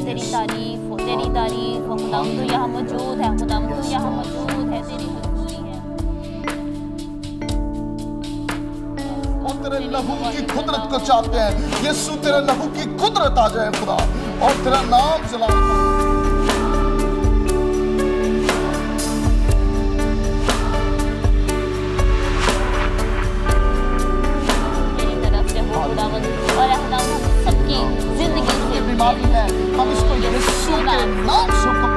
तेरी तारीफ हो खुदावंद, तू यहाँ मौजूद है खुदावंद, तू यहाँ मौजूद है, तेरी हजूरी है। और तेरे लहू की कुदरत को चाहते हैं यीशु, तेरे लहू की कुदरत आ जाए खुदा और तेरा नाम जला। बीमारी है हम इसको यीशु के नाम से हुक्म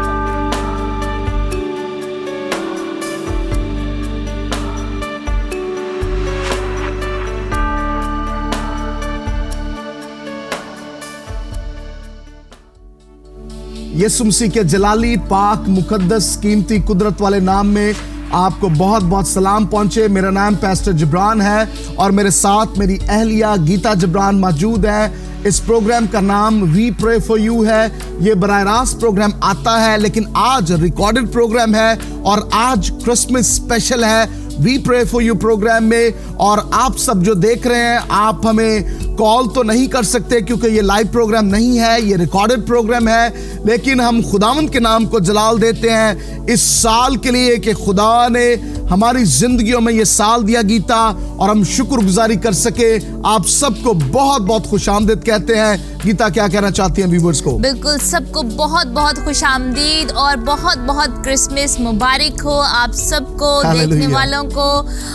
यीशु मसीह के जलाली पाक मुकद्दस कीमती कुदरत वाले नाम में आपको बहुत बहुत सलाम पहुंचे। मेरा नाम पास्टर जिब्रान है और मेरे साथ मेरी अहलिया गीता जिब्रान मौजूद है। इस प्रोग्राम का नाम वी प्रे फॉर यू है। ये बराह रास्त प्रोग्राम आता है लेकिन आज रिकॉर्डेड प्रोग्राम है और आज क्रिसमस स्पेशल है we pray for you programme में। और आप सब जो देख रहे हैं आप हमें कॉल तो नहीं कर सकते क्योंकि ये लाइव प्रोग्राम नहीं है, ये रिकॉर्डेड प्रोग्राम है, लेकिन हम खुदावंद के नाम को जलाल देते हैं इस साल के लिए कि खुदा ने हमारी जिंदगियों में ये साल दिया गीता, और हम शुक्रगुजारी कर सके। आप सबको बहुत बहुत खुशामदीद कहते हैं। गीता क्या कहना चाहती हैं व्यूअर्स को? बिल्कुल, सबको बहुत बहुत खुशामदीद और बहुत बहुत क्रिसमस मुबारक हो आप सबको, देखने वालों को,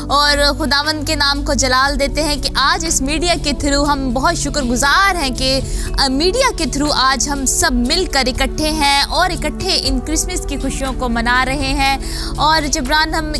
और खुदावंद के नाम को जलाल देते हैं कि आज इस मीडिया के थ्रू हम बहुत शुक्रगुजार हैं कि मीडिया के थ्रू आज हम सब मिलकर इकट्ठे हैं और इकट्ठे इन क्रिसमस की खुशियों को मना रहे हैं। और जिब्रान हम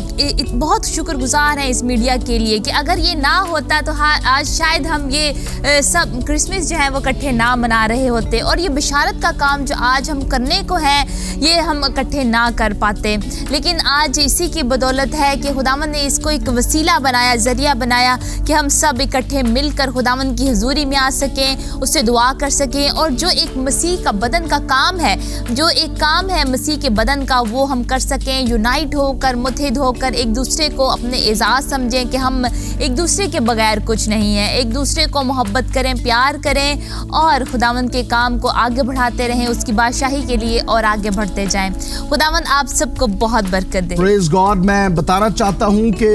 बहुत शुक्रगुजार हैं इस मीडिया के लिए कि अगर ये ना होता तो आज शायद हम ये सब क्रिसमस जो है वो इकट्ठे ना मना रहे होते, और ये बिशारत का काम जो आज हम करने को है ये हम इकट्ठे ना कर पाते। लेकिन आज इसी की बदौलत है कि खुदावंद ने इसको एक वसीला बनाया, जरिया बनाया कि हम सब इकट्ठे मिलकर खुदावंद की हुजूरी में आ सकें, उससे दुआ कर सकें, और जो एक मसीह का बदन का काम है, जो एक काम है मसीह के बदन का, वो हम कर सकें, यूनाइट होकर, मुत्तहिद होकर एक दूसरे को अपने एजाज़ समझें कि हम एक दूसरे के बगैर कुछ नहीं है, एक दूसरे को मोहब्बत करें, प्यार करें और खुदावंद के काम को आगे बढ़ाते रहें उसकी बादशाही के लिए और आगे बढ़ते जाएं। खुदावंद आप सबको बहुत बरकत दे। Praise God. मैं बताना चाहता हूं कि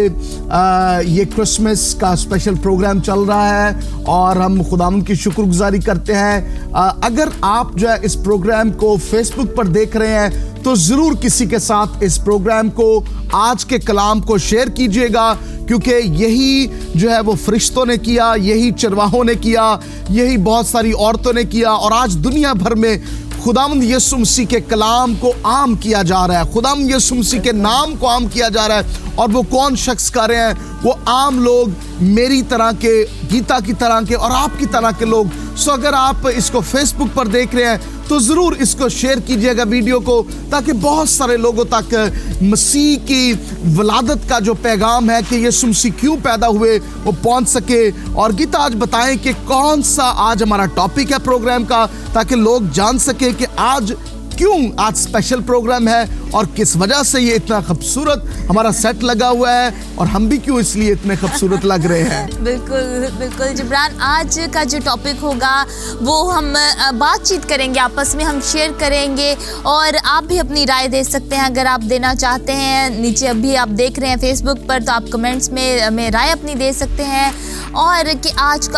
ये क्रिसमस का स्पेशल प्रोग्राम चल रहा है और हम खुदावंद की शुक्रगुजारी करते हैं। अगर आप जो है इस प्रोग्राम को फेसबुक पर देख रहे हैं तो जरूर किसी के साथ इस प्रोग्राम को, आज के कलाम को शेयर कीजिएगा, क्योंकि यही जो है वो फरिश्तों ने किया, यही चरवाहों ने किया, यही बहुत सारी औरतों ने किया, और आज दुनिया भर में खुदावंद यीशु मसीह के कलाम को आम किया जा रहा है, खुदावंद यीशु मसीह के नाम को आम किया जा रहा है। और वो कौन शख्स कर रहे हैं? वो आम लोग, मेरी तरह के, गीता की तरह के और आपकी तरह के लोग। सो अगर आप इसको फेसबुक पर देख रहे हैं तो ज़रूर इसको शेयर कीजिएगा वीडियो को, ताकि बहुत सारे लोगों तक मसीह की वलादत का जो पैगाम है कि यीशु मसीह क्यों पैदा हुए वो पहुंच सके। और गीता आज बताएं कि कौन सा आज हमारा टॉपिक है प्रोग्राम का, ताकि लोग जान सके कि आज क्यों आज स्पेशल प्रोग्राम है और किस वजह से ये इतना खूबसूरत हमारा सेट लगा हुआ है और हम भी क्यों इसलिए इतने खूबसूरत लग रहे हैं। बिल्कुल बिल्कुल जिब्रान, आज का जो टॉपिक होगा वो हम बातचीत करेंगे, आपस में हम शेयर करेंगे, और आप भी अपनी राय दे सकते हैं अगर आप देना चाहते हैं। नीचे अभी आप देख रहे हैं फेसबुक पर, तो आप कमेंट्स में राय अपनी दे सकते हैं, और कि आज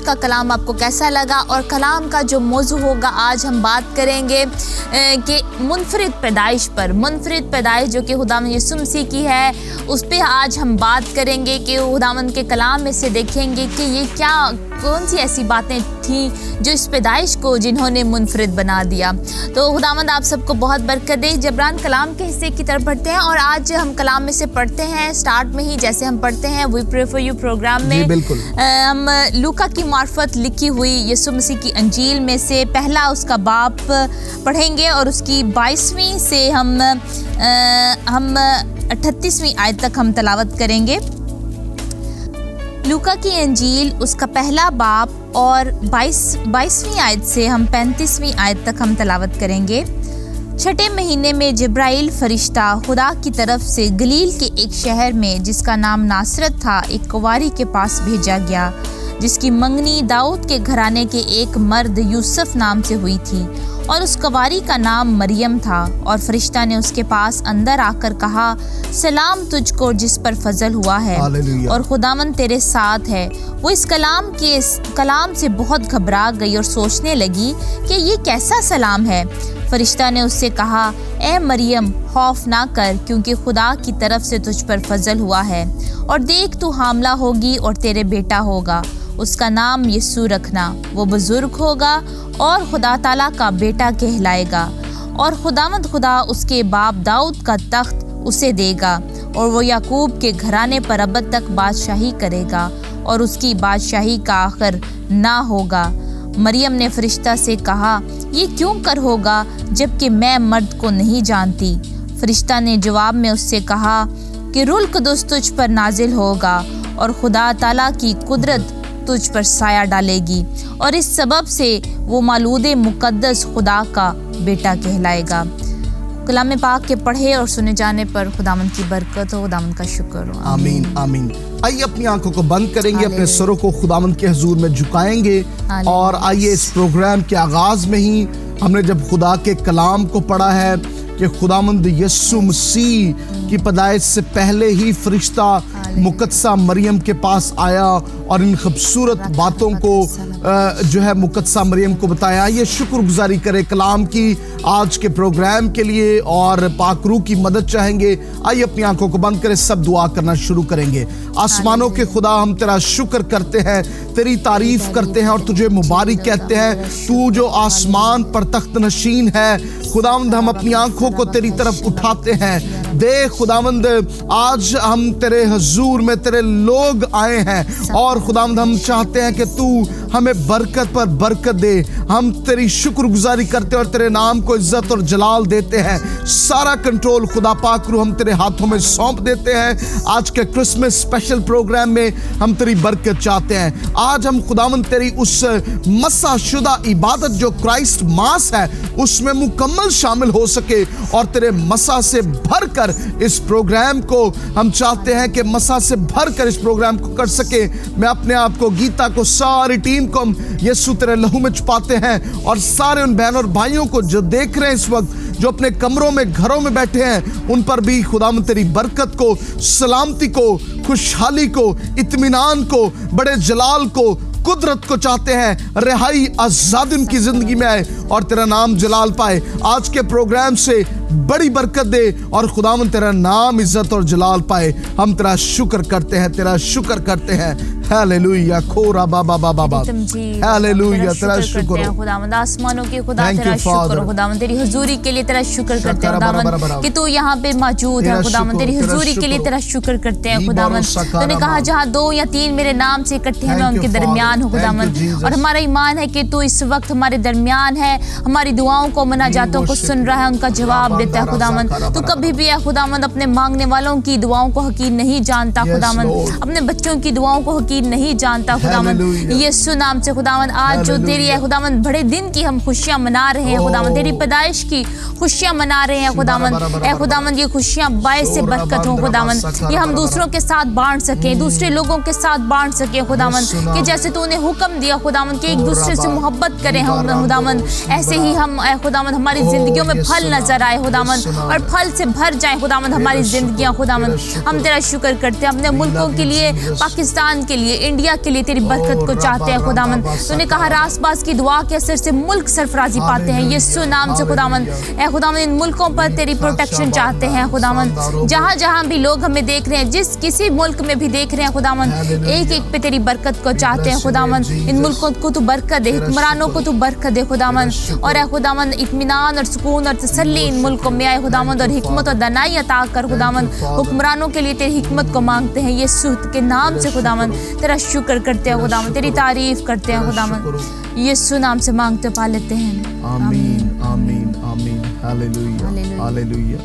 का कलाम आपको कैसा लगा। और कलाम का जो मौजू होगा आज हम बात करेंगे कि मुनफरिद पैदाइश पर, मुनफरिद पैदाइश जो कि खुदावंद यीशु मसीह की है, उस पे आज हम बात करेंगे कि खुदावंद के कलाम में से देखेंगे कि ये कौन सी ऐसी बातें थी जो इस पैदाइश को जिन्होंने मुनफरिद बना दिया। तो खुदावंद आप सबको बहुत बरकत दे। जबरान, कलाम के हिस्से की तरफ बढ़ते हैं और आज हम कलाम में से पढ़ते हैं। स्टार्ट में ही जैसे हम पढ़ते हैं we pray for you programme में, हम लूका की मार्फत लिखी हुई यीशु मसीह की अंजील में से पहला उसका बाब पढ़ेंगे और उसकी 22वीं से हम 38वीं आयत तक हम तलावत करेंगे। लूका की अंजील उसका पहला बाब और 22वीं आयत से हम 35वीं आयत तक हम तलावत करेंगे। छठे महीने में जिब्राइल फरिश्ता खुदा की तरफ से गलील के एक शहर में जिसका नाम नासरत था एक कुंवारी के पास भेजा गया जिसकी मंगनी दाऊद के घराने के एक मर्द यूसुफ नाम से हुई थी और उस कंवारी का नाम मरियम था। और फरिश्ता ने उसके पास अंदर आकर कहा, सलाम तुझको जिस पर फजल हुआ है और खुदावंद तेरे साथ है। वो इस कलाम से बहुत घबरा गई और सोचने लगी कि ये कैसा सलाम है। फरिश्ता ने उससे कहा, ए मरियम, खौफ ना कर, क्योंकि खुदा की तरफ से तुझ पर फजल हुआ है। और देख, तू हामला होगी और तेरे बेटा होगा, उसका नाम यीशु रखना। वो बुजुर्ग होगा और खुदा ताला का बेटा कहलाएगा। और खुदावंद खुदा उसके बाप दाऊद का तख्त उसे देगा और वो याकूब के घराने पर अब तक बादशाही करेगा और उसकी बादशाही का आखिर ना होगा। मरियम ने फरिश्ता से कहा, ये क्यों कर होगा जबकि मैं मर्द को नहीं जानती। फरिश्ता ने जवाब में उससे कहा कि रूह कुद्दुस तुझ पर नाजिल होगा और खुदा ताला की कुदरत तुझ पर साया डालेगी और इस सबब से वो मालूदे मुकद्दस खुदा का बेटा कहलाएगा। कलाम पाक के पढ़े और सुने जाने पर खुदावंद की बरकत हो, खुदावंद का शुक्र हो। आमीन आमीन। आइए अपनी आंखों को बंद करेंगे, अपने सरों को खुदावंद के हुजूर में झुकाएंगे और आइए इस प्रोग्राम के आगाज में ही हमने जब खुदा के कलाम को पढ़ा है कि खुदावंद यीशु मसीह की पैदाइश से पहले ही फरिश्ता मुकद्दसा मरियम के पास आया और इन खूबसूरत बातों को जो है मुकद्दसा मरियम को बताया। ये शुक्रगुजारी करे कलाम की आज के प्रोग्राम के लिए और पाक रूह की मदद चाहेंगे। आइए अपनी आंखों को बंद करें, सब दुआ करना शुरू करेंगे। आसमानों के खुदा, हम तेरा शुक्र करते हैं, तेरी तारीफ करते हैं और तुझे मुबारक कहते हैं। तू जो आसमान पर तख्त नशीन है खुदावंद, हम अपनी आंखों को तेरी तरफ उठाते हैं। देख खुदावंद, आज हम तेरे हुजूर में तेरे लोग आए हैं और खुदावंद हम चाहते हैं कि तू हमें बरकत पर बरकत दे। हम तेरी शुक्रगुजारी करते हैं और तेरे नाम को इज्जत और जलाल देते हैं। सारा कंट्रोल खुदा पाक रूह हम तेरे हाथों में सौंप देते हैं। आज के क्रिसमस स्पेशल प्रोग्राम में हम तेरी बरकत चाहते हैं। आज हम खुदावंद तेरी उस मसा शुदा इबादत जो क्राइस्ट मास है उसमें मुकम्मल शामिल हो सके और तेरे मसा से भरकर इस प्रोग्राम को हम चाहते हैं कि मसा से भरकर इस प्रोग्राम को कर सके। मैं अपने आप को, गीता को, सारी टीम को हम यीशु तेरे लहू में छुपाते हैं और सारे उन बहनों और भाइयों को जो देख रहे हैं इस वक्त, जो अपने कमरों में घरों में बैठे हैं, उन पर भी खुदावंद तेरी बरकत को, सलामती को, खुशहाली को, इत्मीनान को, बड़े जलाल को, कुदरत को चाहते हैं। रिहाई, आजादी उनकी जिंदगी में आए और तेरा नाम जलाल पाए। आज के प्रोग्राम से बड़ी बरकत दे और खुदावंद तेरा नाम इज्जत और जलाल पाए। हम तेरा शुक्र करते हैं, तेरा शुक्र करते हैं। हालेलुया, खोरा बाबा बाबा बाबा, हालेलुया, तेरा शुक्र हो खुदावंद। आसमानों के खुदा तेरा शुक्र हो खुदावंद, तेरी हुजूरी के लिए तेरा शुक्र करते हैं खुदावंद कि तू यहाँ पे मौजूद है खुदावंद। तेरी हुजूरी के लिए तेरा शुक्र करते हैं खुदावंद। तूने कहा जहाँ 2 या 3 मेरे नाम से इकट्ठे हैं मैं उनके दरमियान हूँ खुदावंद। और हमारा ईमान है कि तू इस वक्त हमारे दरमियान है, हमारी दुआओं को, मुनाजातों को सुन रहा है, उनका जवाब देता है खुदावंद। तू कभी भी है खुदावंद अपने मांगने वालों की दुआओं को हकीर नहीं जानता खुदावंद, अपने बच्चों की दुआओं को हकीर नहीं जानता खुदावंद। यीशु नाम से खुदावंद आज जो तेरी है खुदावंद, बड़े दिन की हम खुशियां मना रहे हैं खुदावंद, तेरी पैदाइश की खुशियां मना रहे हैं खुदावंद। ए खुदावंद, ये खुशियां बायस से बरकत हो खुदावंद, ये हम दूसरों के साथ बांट सके, दूसरे लोगों के साथ बांट सके खुदावंद, कि जैसे तूने हुक्म दिया खुदावंद कि एक दूसरे से मोहब्बत करें हम खुदावंद, ऐसे ही हम खुदावंद हमारी जिंदगियों में फल नजर आए खुदावंद और फल से भर जाए खुदावंद हमारी जिंदगियां खुदावंद। हम तेरा शुक्र करते हैं, अपने मुल्कों के लिए, पाकिस्तान के लिए, इंडिया के लिए तेरी बरकत को चाहते हैं खुदावंद। तूने कहा रासबास की दुआ के असर से मुल्क सरफराजी पाते हैं। यीशु नाम से खुदावंद, ए खुदावंद इन मुल्कों पर तेरी प्रोटेक्शन चाहते हैं खुदावंद। जहाँ जहाँ भी लोग हमें देख रहे हैं, जिस किसी मुल्क में भी देख रहे हैं खुदावंद, एक एक पे तेरी बरकत को चाहते हैं खुदावंद। इन मुल्कों को तू बरकत दे, हुक्मरानों को तू बरकत दे खुदावंद, और ए खुदावंद इत्मीनान और सुकून और तसल्ली इन मुल्कों में आए खुदावंद, और हिकमत और दानाई अता कर खुदावंद। हुक्मरानों के लिए तेरी हिकमत को मांगते हैं यीशु के नाम से खुदावंद। तेरा शुक्र करते हैं खुदावंद, तेरी तारीफ करते हैं खुदावंद। यीशु नाम से मांगते पा लेते हैं, आमीन आमीन आमीन। Hallelujah hallelujah,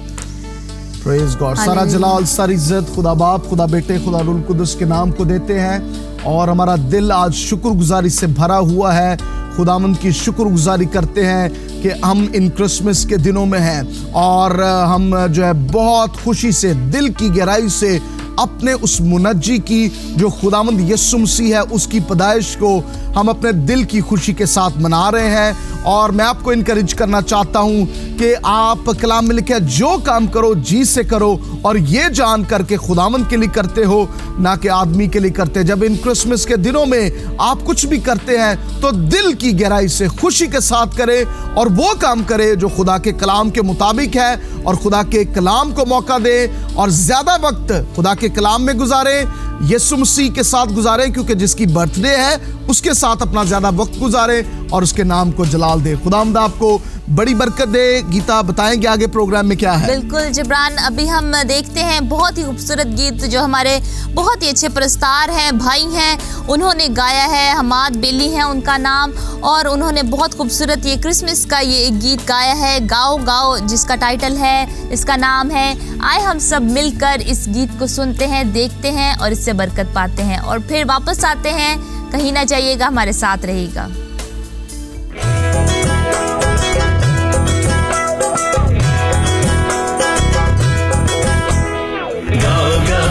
praise God. सारा जलाल, सारी इज्जत खुदा बाप, खुदा बेटे, खुदा रूह कुद्दुस के नाम को देते हैं और हमारा दिल आज शुक्रगुजारी से भरा हुआ है। खुदावंद की शुक्रगुजारी करते हैं कि हम इन क्रिसमस के दिनों में हैं और हम जो है बहुत खुशी से, दिल की गहराई से अपने उस मुनज्जी की जो खुदावंद यीशु मसीह है उसकी पैदाइश को हम अपने दिल की खुशी के साथ मना रहे हैं। और मैं आपको इनकरेज करना चाहता हूं कि आप कलाम में लिखा है, जो काम करो जी से करो और ये जान करके खुदावंद के लिए करते हो, ना कि आदमी के लिए करते। जब इन क्रिसमस के दिनों में आप कुछ भी करते हैं तो दिल की गहराई से खुशी के साथ करें और वो काम करें जो खुदा के कलाम के मुताबिक है, और खुदा के कलाम को मौका दें और ज्यादा वक्त खुदा के कलाम में गुजारें, यीशु मसीह के साथ गुजारें, क्योंकि जिसकी बर्थडे है उसके साथ अपना ज्यादा वक्त गुजारें और उसके नाम को जलाल दे। खुदावंद आपको बड़ी बरकत दे। गीता बताएंगे आगे प्रोग्राम में क्या है? बिल्कुल जिब्रान, अभी हम देखते हैं बहुत ही खूबसूरत गीत जो हमारे बहुत ही अच्छे प्रस्तार हैं, भाई हैं, उन्होंने गाया है। हमाद बेली हैं उनका नाम, और उन्होंने बहुत खूबसूरत ये क्रिसमस का ये एक गीत गाया है, गाओ गाओ, जिसका टाइटल है, इसका नाम है आए हम सब मिलकर इस गीत को सुनते हैं, देखते हैं और इससे बरकत पाते हैं और फिर वापस आते हैं। कहीं ना जाइएगा, हमारे साथ रहिएगा। Go, go,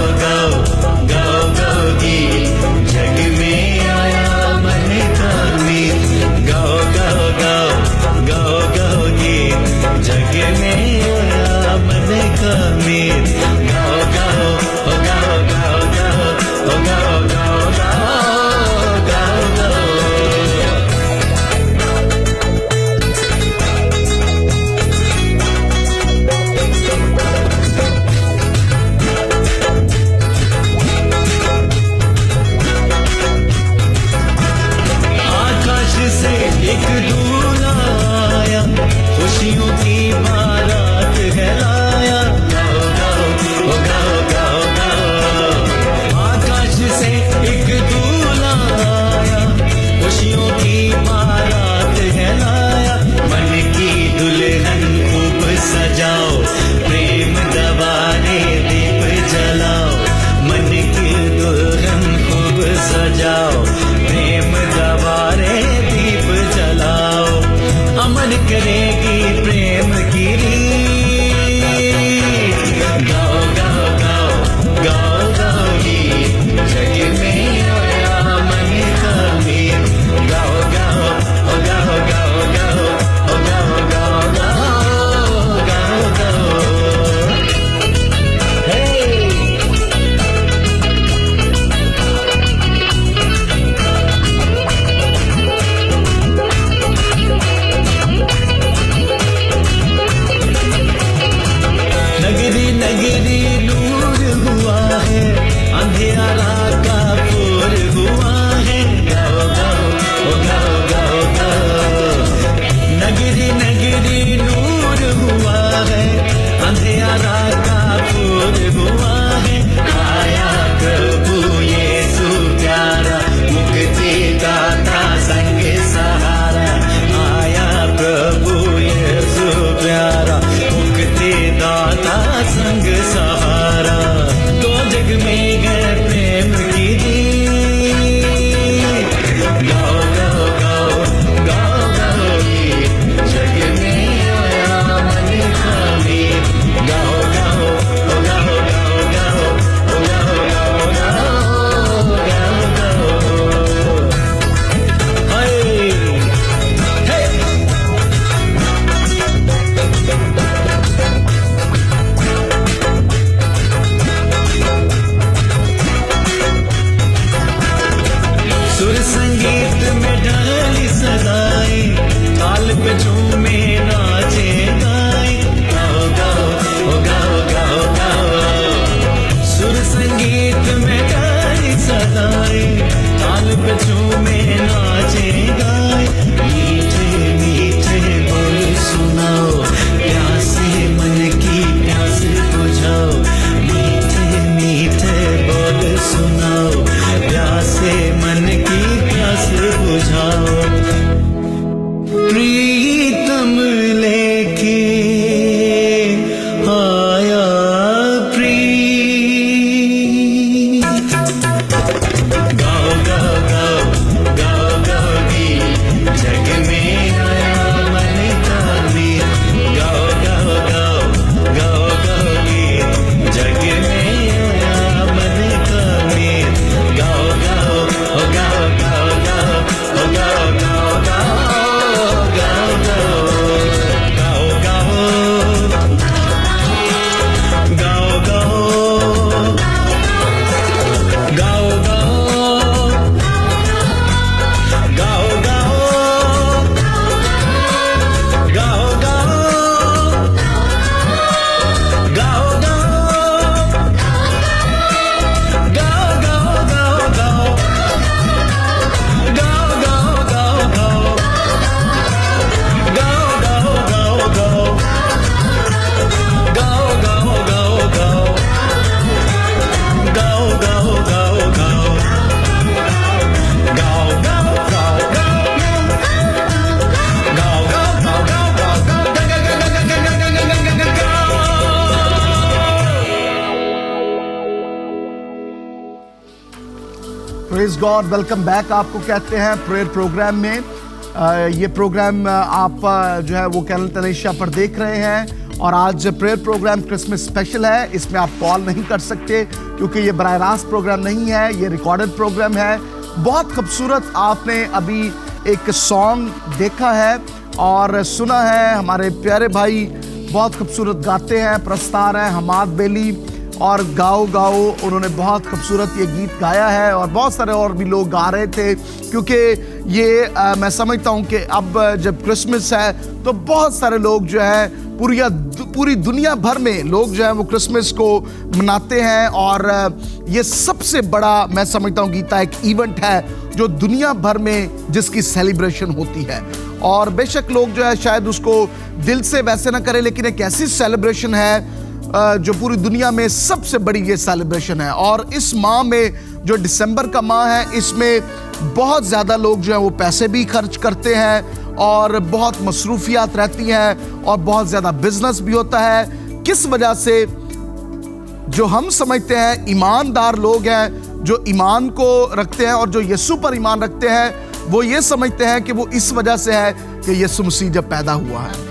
praise God, welcome back आपको कहते हैं प्रेयर प्रोग्राम में। ये प्रोग्राम आप जो है वो कैनल तनेशा पर देख रहे हैं और आज प्रेयर प्रोग्राम क्रिसमस स्पेशल है। इसमें आप कॉल नहीं कर सकते क्योंकि ये बराह रास्त प्रोग्राम नहीं है, ये रिकॉर्डेड प्रोग्राम है। बहुत खूबसूरत आपने अभी एक सॉन्ग देखा है और सुना है। हमारे प्यारे भाई बहुत खूबसूरत गाते हैं, प्रस्तार हैं हमाद बेली, और गाओ गाओ उन्होंने बहुत खूबसूरत ये गीत गाया है और बहुत सारे और भी लोग गा रहे थे क्योंकि ये मैं समझता हूँ कि अब जब क्रिसमस है तो बहुत सारे लोग जो है पूरी दुनिया भर में लोग जो है वो क्रिसमस को मनाते हैं और ये सबसे बड़ा मैं समझता हूँ गीता एक इवेंट है जो दुनिया भर में जिसकी सेलिब्रेशन होती है। और बेशक लोग जो है शायद उसको दिल से वैसे ना करें, लेकिन एक ऐसी सेलिब्रेशन है जो पूरी दुनिया में सबसे बड़ी ये सेलिब्रेशन है। और इस माह में जो दिसंबर का माह है, इसमें बहुत ज़्यादा लोग जो है वो पैसे भी खर्च करते हैं और बहुत मसरूफियात रहती हैं और बहुत ज़्यादा बिजनेस भी होता है। किस वजह से? जो हम समझते हैं ईमानदार लोग हैं, जो ईमान को रखते हैं और जो यीशु पर ईमान रखते हैं, वो ये समझते हैं कि वो इस वजह से है कि यीशु मसीह जब पैदा हुआ है।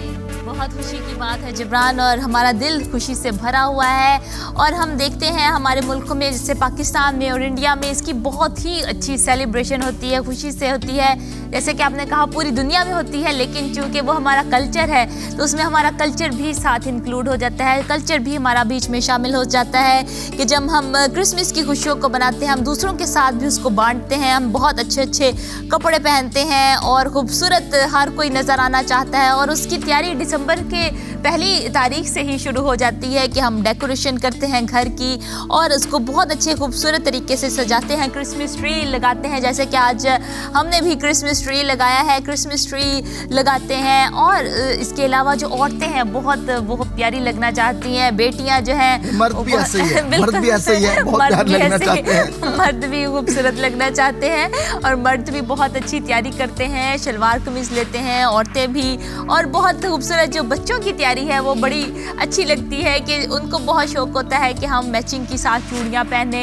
बहुत खुशी की बात है जिब्रान, और हमारा दिल खुशी से भरा हुआ है। और हम देखते हैं हमारे मुल्कों में जैसे पाकिस्तान में और इंडिया में इसकी बहुत ही अच्छी सेलिब्रेशन होती है, खुशी से होती है। जैसे कि आपने कहा पूरी दुनिया में होती है, लेकिन चूंकि वो हमारा कल्चर है तो उसमें हमारा कल्चर भी साथ इंक्लूड हो जाता है, कल्चर भी हमारा बीच में शामिल हो जाता है कि जब हम क्रिसमस की खुशियों को बनाते हैं, हम दूसरों के साथ भी उसको बांटते हैं। हम बहुत अच्छे अच्छे कपड़े पहनते हैं और खूबसूरत हर कोई नज़र आना चाहता है, और उसकी तैयारी दिसंबर के पहली तारीख से ही शुरू हो जाती है कि हम डेकोरेशन करते हैं घर की और उसको बहुत अच्छे खूबसूरत तरीके से सजाते हैं, क्रिसमस ट्री लगाते हैं। जैसे कि आज हमने भी क्रिसमस ट्री लगाया है, क्रिसमस ट्री लगाते हैं। और इसके अलावा जो औरतें हैं बहुत प्यारी लगना चाहती हैं, बेटियां जो हैं मर्द भी ऐसे ही है, मर्द भी ऐसे ही है, बहुत प्यार लगना चाहते हैं, मर्द भी खूबसूरत लगना चाहते हैं और मर्द भी बहुत अच्छी तैयारी करते हैं, शलवार कमीज लेते हैं औरतें भी। और बहुत खूबसूरत जो बच्चों की तैयारी है वो बड़ी अच्छी लगती है कि उनको बहुत शौक होता है कि हम मैचिंग की साथ चूड़ियाँ पहने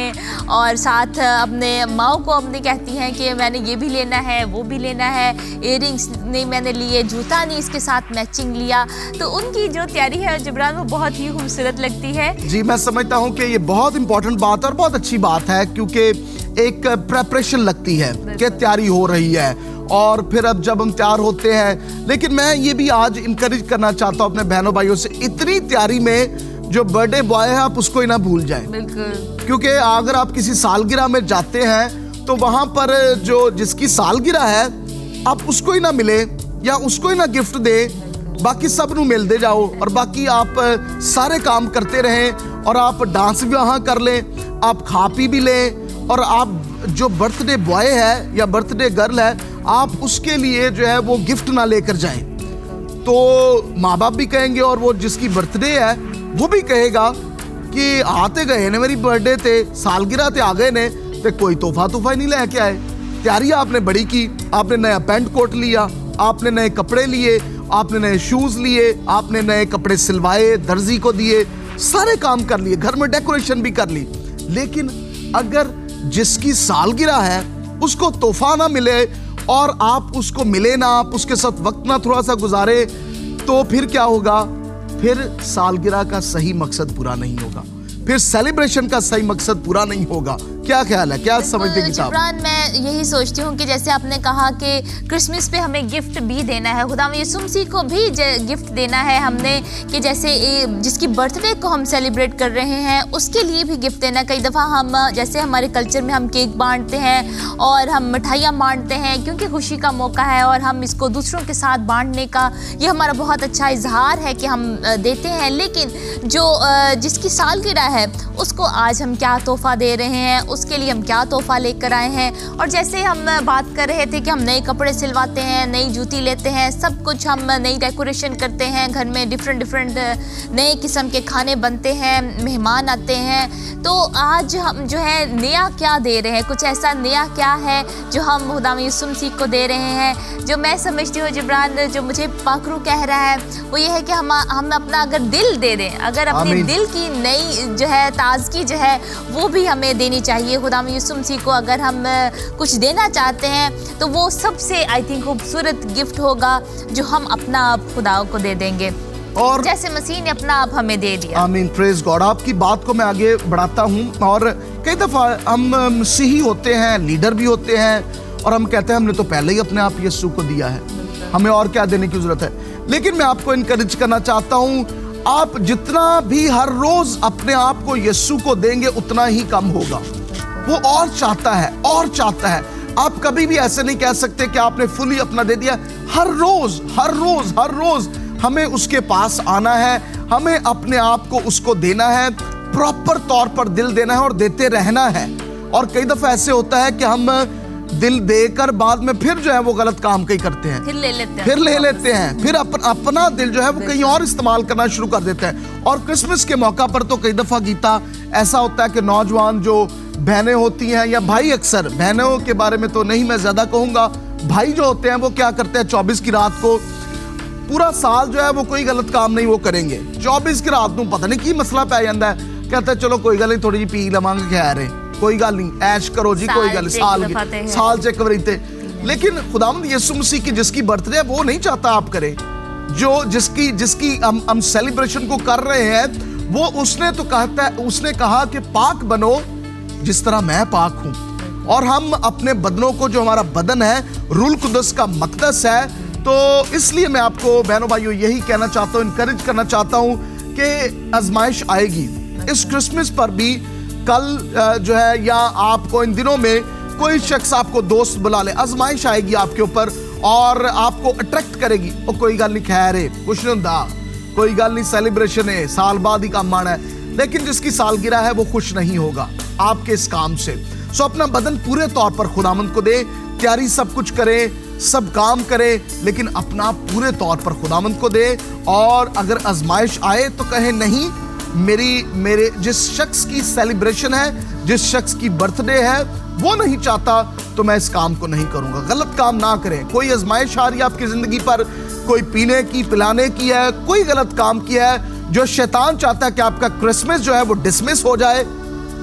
और साथ अपने माओ को अपने कहती हैं कि मैंने ये भी लेना है वो भी लेना है, इयररिंग्स नहीं मैंने लिए, जूता नहीं इसके साथ मैचिंग लिया। तो उनकी जो तैयारी है जिब्रान वो बहुत ही खूबसूरत लगती है। जी, मैं समझता हूँ कि ये बहुत इंपॉर्टेंट बात है और बहुत अच्छी बात है क्योंकि एक प्रेपरेशन लगती है कि तैयारी हो रही है और फिर अब जब हम तैयार होते हैं। लेकिन मैं ये भी आज इनकरेज करना चाहता हूँ अपने बहनों भाइयों से, इतनी तैयारी में जो बर्थडे बॉय है आप उसको ही ना भूल जाएं। बिल्कुल, क्योंकि अगर आप किसी सालगिरह में जाते हैं तो वहां पर जो जिसकी सालगिरह है आप उसको ही ना मिले या उसको ही ना गिफ्ट दे, बाकी सब नू मिल दे जाओ और बाकी आप सारे काम करते रहें और आप डांस भी वहाँ कर लें, आप खा पी भी लें, और आप जो बर्थडे बॉय है या बर्थडे गर्ल है आप उसके लिए जो है वो गिफ्ट ना लेकर जाएं। तो माँ बाप भी कहेंगे और वो जिसकी बर्थडे है वो भी कहेगा कि आते गए ने मेरी बर्थडे थे, सालगिरह थे, आ गए ने तो कोई तोहफा नहीं लेके आए। तैयारी आपने बड़ी की, आपने नया पैंट कोट लिया, आपने नए कपड़े लिए, आपने नए शूज लिए, आपने नए कपड़े सिलवाए, दर्जी को दिए, सारे काम कर लिए, घर में डेकोरेशन भी कर ली। लेकिन अगर जिसकी सालगिरह है उसको तोहफा ना मिले और आप उसको मिले ना, आप उसके साथ वक्त ना थोड़ा सा गुजारे, तो फिर क्या होगा? फिर सालगिरह का सही मकसद पूरा नहीं होगा, फिर सेलिब्रेशन का सही मकसद पूरा नहीं होगा। क्या ख्याल है, क्या समझते हैं किताब? जिब्रान, मैं यही सोचती हूँ कि जैसे आपने कहा कि क्रिसमस पे हमें गिफ्ट भी देना है, खुदा यीशु मसीह को भी गिफ्ट देना है हमने, कि जैसे जिसकी बर्थडे को हम सेलिब्रेट कर रहे हैं उसके लिए भी गिफ्ट देना। कई दफ़ा हम जैसे हमारे कल्चर में हम केक बांटते हैं और हम मिठाइयाँ बांटते हैं क्योंकि खुशी का मौका है और हम इसको दूसरों के साथ बांटने का ये हमारा बहुत अच्छा इजहार है कि हम देते हैं। लेकिन जो जिसकी सालगिरह है उसको आज हम क्या तोहफा दे रहे हैं, उसके लिए हम क्या तोहफा लेकर आए हैं। और जैसे हम बात कर रहे थे कि हम नए कपड़े सिलवाते हैं, नई जूती लेते हैं, सब कुछ हम नई डेकोरेशन करते हैं, घर में डिफरेंट नए किस्म के खाने बनते हैं, मेहमान आते हैं। तो आज हम जो है नया क्या दे रहे हैं, कुछ ऐसा नया क्या है जो हम खुदा यीशु मसीह को दे रहे हैं। जो मैं समझती हूँ जिब्रान, जो मुझे पाकरू कह रहा है वो ये है कि हम अपना अगर दिल दे दें, अगर अपने दिल की नई जो है ताजगी जो है वो भी हमें देनी चाहिए चाहिए। खुदाम यीशु मसीह को अगर हम कुछ देना चाहते हैं तो वो सबसे आई थिंक खूबसूरत गिफ्ट होगा जो हम अपना आप खुदा को दे देंगे, और जैसे मसीह ने अपना आप हमें दे दिया। आमीन, प्रेज गॉड। आपकी बात को मैं आगे बढ़ाता हूँ। और कई दफ़ा हम मसीही होते हैं, लीडर भी होते हैं, और हम कहते हैं हमने तो पहले ही अपने आप यीशु को दिया है, हमें और क्या देने की जरूरत है। लेकिन मैं आपको इनकरेज करना चाहता हूँ, आप जितना भी हर रोज अपने आप को यीशु को देंगे उतना ही कम होगा। वो और चाहता है, और चाहता है। आप कभी भी ऐसे नहीं कह सकते कि आपने फुली अपना दे दिया। हर रोज हर रोज हर रोज हमें उसके पास आना है, हमें अपने आप को उसको देना है, प्रॉपर तौर पर दिल देना है और देते रहना है। और कई दफा ऐसे होता है कि हम दिल देकर बाद में फिर जो है वो गलत काम कहीं करते हैं, फिर ले लेते हैं, फिर अपना दिल जो है वो कहीं और इस्तेमाल करना शुरू कर देते हैं। और क्रिसमस के मौका पर तो कई दफा गीता ऐसा होता है कि नौजवान जो बहनें होती हैं या भाई, अक्सर बहनों के बारे में तो नहीं मैं ज्यादा कहूंगा, भाई जो होते हैं वो क्या करते हैं, 24 की रात को पूरा साल जो है वो कोई गलत काम नहीं वो करेंगे, 24 की रात को पता नहीं की मसला पै जाता है, कहते हैं चलो कोई गल नहीं, थोड़ी जी पी लवांगे, खैर है कोई गल नहीं, ऐश करो जी, कोई गल साल च एक बारी। लेकिन खुदावंद यीशु मसीह की जिसकी बर्थडे है वो नहीं चाहता आप करें, जो जिसकी हम सेलिब्रेशन को कर रहे हैं, वो उसने तो कहता है, उसने कहा कि पाक बनो जिस तरह मैं पाक हूं। और हम अपने बदनों को, जो हमारा बदन है रूल कुदस का मकदस है, तो इसलिए मैं आपको बहनों भाइयों यही कहना चाहता हूं, इनकरेज करना चाहता हूं कि आजमाइश आएगी इस क्रिसमस पर भी। कल जो है या आपको इन दिनों में कोई शख्स आपको दोस्त बुला ले, आजमाइश आएगी आपके ऊपर और आपको अट्रैक्ट करेगी। और कोई गल नहीं, खैर है, कुछ नहीं होता, कोई गल नहीं, सेलिब्रेशन है, साल बाद ही काम आना है। लेकिन जिसकी सालगिरह है वो खुश नहीं होगा आपके इस काम से। सो अपना बदन पूरे तौर पर खुदावंद को दे, तैयारी सब कुछ करे, सब काम करे, लेकिन अपना पूरे तौर पर खुदावंद को दे। और अगर आजमाइश आए तो कहे नहीं, मेरे जिस शख्स की सेलिब्रेशन है, जिस शख्स की बर्थडे है, वो नहीं चाहता तो मैं इस काम को नहीं करूंगा। गलत काम ना करें। कोई आजमाइश आ रही है आपकी जिंदगी पर, कोई पीने की, पिलाने की है, कोई गलत काम किया है, जो शैतान चाहता है कि आपका क्रिसमस जो है वो डिसमिस हो जाए,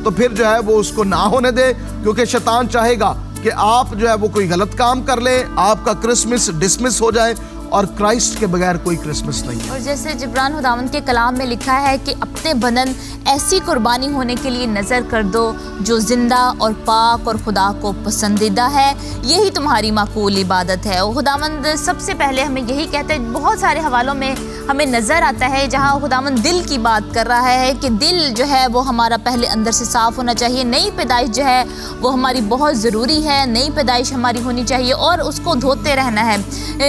तो फिर जो है वो उसको ना होने दे, क्योंकि शैतान चाहेगा कि आप जो है वो कोई गलत काम कर ले, आपका क्रिसमस डिसमिस हो जाए, और क्राइस्ट के बगैर कोई क्रिसमस नहीं है। और जैसे जिब्रान खुदावंद के कलाम में लिखा है कि अपने बदन ऐसी कुर्बानी होने के लिए नज़र कर दो जो जिंदा और पाक और खुदा को पसंदीदा है, यही तुम्हारी माकूल इबादत है। और खुदावंद सबसे पहले हमें यही कहते हैं, बहुत सारे हवालों में हमें नज़र आता है जहाँ खुदावंद दिल की बात कर रहा है कि दिल जो है वो हमारा पहले अंदर से साफ़ होना चाहिए। नई पैदाइश जो है वो हमारी बहुत ज़रूरी है, नई पैदाइश हमारी होनी चाहिए और उसको धोते रहना है।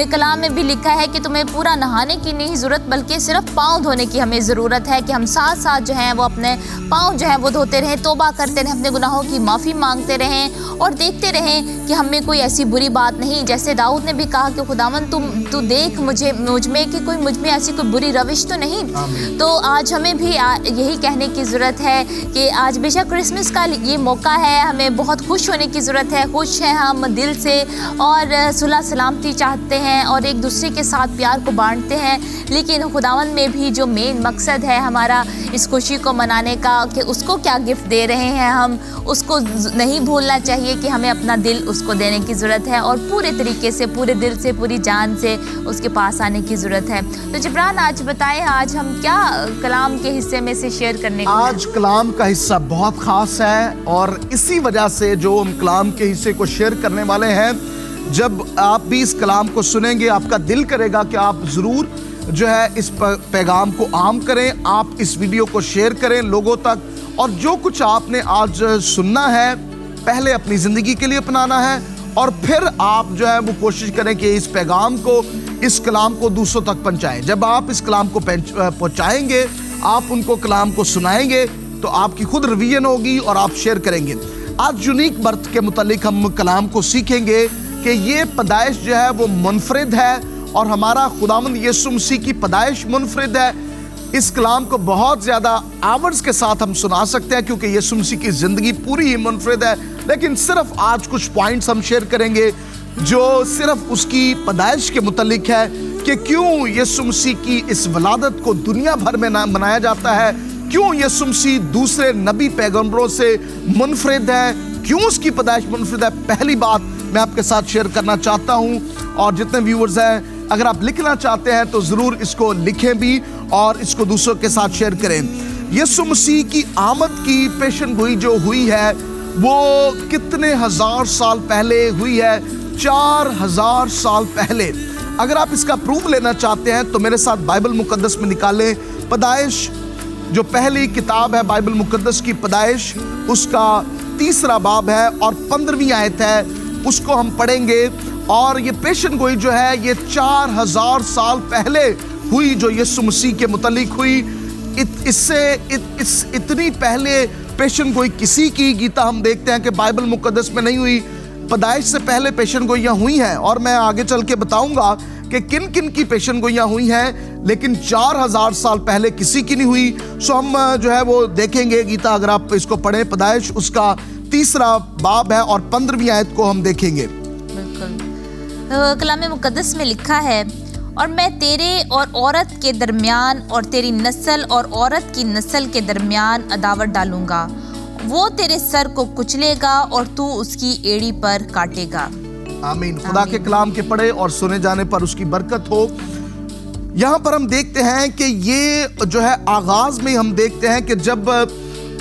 कलाम में भी लिखा है कि तुम्हें पूरा नहाने की नहीं ज़रूरत, बल्कि सिर्फ पाँव धोने की हमें ज़रूरत है, कि हम साथ साथ जो है वो अपने पाँव जो है वो धोते रहें, तौबा करते रहें, अपने गुनाहों की माफ़ी मांगते रहें और देखते रहें कि हमें कोई ऐसी बुरी बात नहीं। जैसे दाऊद ने भी कहा कि खुदावंद तू देख मुझ में कि कोई मुझ में ऐसी कोई बुरी रविश तो नहीं। तो आज हमें भी यही कहने की ज़रूरत है कि आज बेशक क्रिसमस का ये मौका है, हमें बहुत खुश होने की ज़रूरत है। खुश हैं हम दिल से और सुलह सलामती चाहते हैं और एक दूसरे के साथ प्यार को बांटते हैं। लेकिन खुदावंद में भी जो मेन मकसद है हमारा इस खुशी को मनाने का, कि उसको क्या गिफ्ट दे रहे हैं हम, उसको नहीं भूलना चाहिए कि हमें अपना दिल उसको देने की ज़रूरत है और पूरे तरीके से, पूरे दिल से, पूरी जान से उसके पास आने की ज़रूरत है। तो जिब्रान आज बताएं, आज हम क्या कलाम के हिस्से में से शेयर करने को? आज कलाम का हिस्सा बहुत ख़ास है और इसी वजह से जो हम कलाम के हिस्से को शेयर करने वाले हैं, जब आप भी इस कलाम को सुनेंगे आपका दिल करेगा कि आप ज़रूर जो है इस पैगाम को आम करें, आप इस वीडियो को शेयर करें लोगों तक। और जो कुछ आपने आज सुनना है, पहले अपनी ज़िंदगी के लिए अपनाना है और फिर आप जो है वो कोशिश करें कि इस पैगाम को, इस कलाम को दूसरों तक पहुँचाएँ। जब आप इस कलाम को पहुँचाएँगे, आप उनको कलाम को सुनाएंगे, तो आपकी खुद रिवीजन होगी और आप शेयर करेंगे। आज यूनिक बर्थ के मुतालिक हम कलाम को सीखेंगे कि ये पैदाइश जो है वो मुनफरिद है और हमारा खुदावंद यीशु मसीह की पैदाइश मुनफरिद है। इस कलाम को बहुत ज़्यादा आवर्स के साथ हम सुना सकते हैं क्योंकि यीशु मसीह की ज़िंदगी पूरी ही मुनफरिद है, लेकिन सिर्फ आज कुछ पॉइंट्स हम शेयर करेंगे जो सिर्फ उसकी पैदाइश के मुतालिक है, कि क्यों यीशु मसीह की इस वलादत को दुनिया भर में मनाया जाता है, क्यों यीशु मसीह दूसरे नबी पैगंबरों से मुनफरिद है, क्यों उसकी पैदाइश मुनफरिद है, पहली बात मैं आपके साथ शेयर करना चाहता हूं। और जितने व्यूअर्स हैं, अगर आप लिखना चाहते हैं तो जरूर इसको लिखें भी और इसको दूसरों के साथ शेयर करें। यीशु मसीह की आमद की पेशन गोई जो हुई है वो कितने हजार साल पहले हुई है? 4000 साल पहले। अगर आप इसका प्रूफ लेना चाहते हैं तो मेरे साथ बाइबल मुकद्दस में निकालें पैदाइश, जो पहली किताब है बाइबल मुकद्दस की पैदाइश, उसका 3रा बाब है और 15वीं आयत है, उसको हम पढ़ेंगे। और ये पेशन गोई जो है ये 4000 साल पहले हुई, जो यीशु मसीह के मुतालिक हुई। इतनी पहले पेशन गोई किसी की गीता हम देखते हैं कि बाइबल मुकद्दस में नहीं हुई। पैदाइश से पहले पेशन गोइयां हुई हैं और मैं आगे चल के बताऊंगा कि किन किन की पेशन गोइयां हुई हैं, लेकिन 4000 साल पहले किसी की नहीं हुई। सो हम जो है वो देखेंगे गीता, अगर आप इसको पढ़ें, पैदाइश उसका 3रा बाब है और 15वीं आयत को हम देखेंगे। बिल्कुल, कलाम मुकद्दस में लिखा है, और मैं तेरे और औरत के दरमियान और तेरी नस्ल और औरत की नस्ल के दरमियान अदावत डालूंगा, वो तेरे सर को कुचलेगा और तू उसकी एड़ी पर काटेगा। आमीन। खुदा के कलाम के पढ़े और सुने जाने पर उसकी बरकत हो। यहाँ पर हम देखते हैं कि ये जो है आगाज में हम देखते हैं कि जब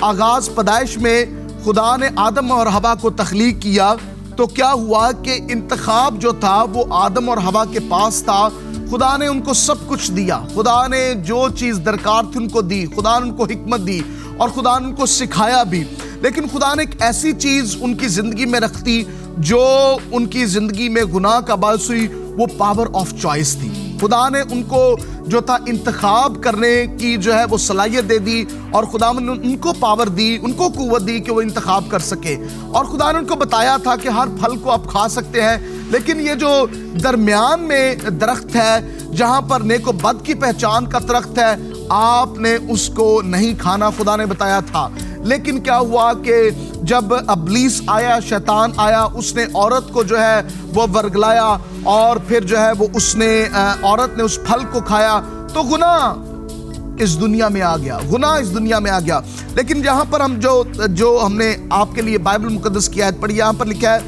आगाज पैदाइश में खुदा ने आदम और हवा को तख्लीक किया तो क्या हुआ कि इंतखाब जो था वो आदम और हवा के पास था। खुदा ने उनको सब कुछ दिया, खुदा ने जो चीज़ दरकार थी उनको दी, खुदा ने उनको हिकमत दी और खुदा ने उनको सिखाया भी। लेकिन खुदा ने एक ऐसी चीज़ उनकी ज़िंदगी में रख दी जो उनकी ज़िंदगी में गुनाह का बायस हुई, वो पावर ऑफ चॉइस थी। खुदा ने उनको जो था इंतखाब करने की जो है वो सलाहियत दे दी और खुदा ने उनको पावर दी, उनको कुव्वत दी कि वो इंतखाब कर सके। और खुदा ने उनको बताया था कि हर फल को आप खा सकते हैं, लेकिन ये जो दरमियान में दरख्त है जहाँ पर नेक व बद की पहचान का दरख्त है, आपने उसको नहीं खाना, खुदा ने बताया था। लेकिन क्या हुआ कि जब अब्लीस आया, शैतान आया, उसने औरत को जो है वो वर्गलाया और फिर जो है वो उसने औरत ने उस फल को खाया तो गुनाह इस दुनिया में आ गया, गुनाह इस दुनिया में आ गया। लेकिन यहाँ पर हम जो हमने आपके लिए बाइबल मुकद्दस की आयत पढ़ी, यहाँ पर लिखा है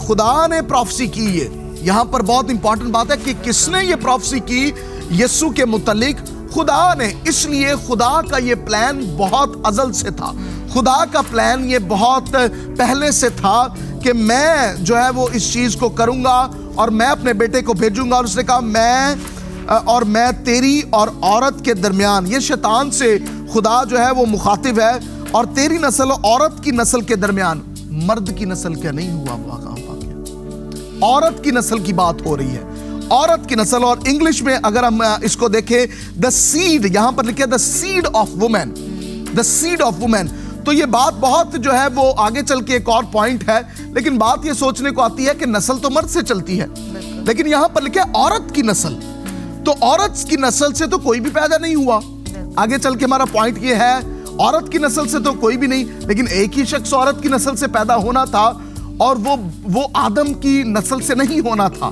खुदा ने प्रोफेसी की। ये यहाँ पर बहुत इंपॉर्टेंट बात है कि किसने ये प्रोफेसी की? यीशु के मुतालिक खुदा ने। इसलिए खुदा का ये प्लान बहुत अज़ल से था, खुदा का प्लान ये बहुत पहले से था कि मैं जो है वो इस चीज़ को करूँगा और मैं अपने बेटे को भेजूंगा। और उसने कहा मैं तेरी और औरत के दरमियान, ये शैतान से खुदा जो है वो मुखातिब है, और तेरी नस्ल और औरत की नस्ल के दरमियान, मर्द की नस्ल क्या नहीं हुआ, औरत की नस्ल की बात हो रही है, औरत की नस्ल। और इंग्लिश में अगर हम इसको देखें, द सीड, यहां पर लिखा है the seed of women, the seed of women. तो ये बात बहुत जो है वो आगे चल के एक और पॉइंट है, लेकिन बात ये सोचने को आती है कि नस्ल तो मर्द से चलती है, लेकिन यहां पर लिखा है औरत की नस्ल। तो औरत की नस्ल से तो कोई भी पैदा नहीं हुआ। आगे चल के हमारा पॉइंट ये है, औरत की नस्ल से तो कोई भी नहीं, लेकिन एक ही शख्स औरत की नस्ल से पैदा होना था और वो आदम की नस्ल से नहीं होना था।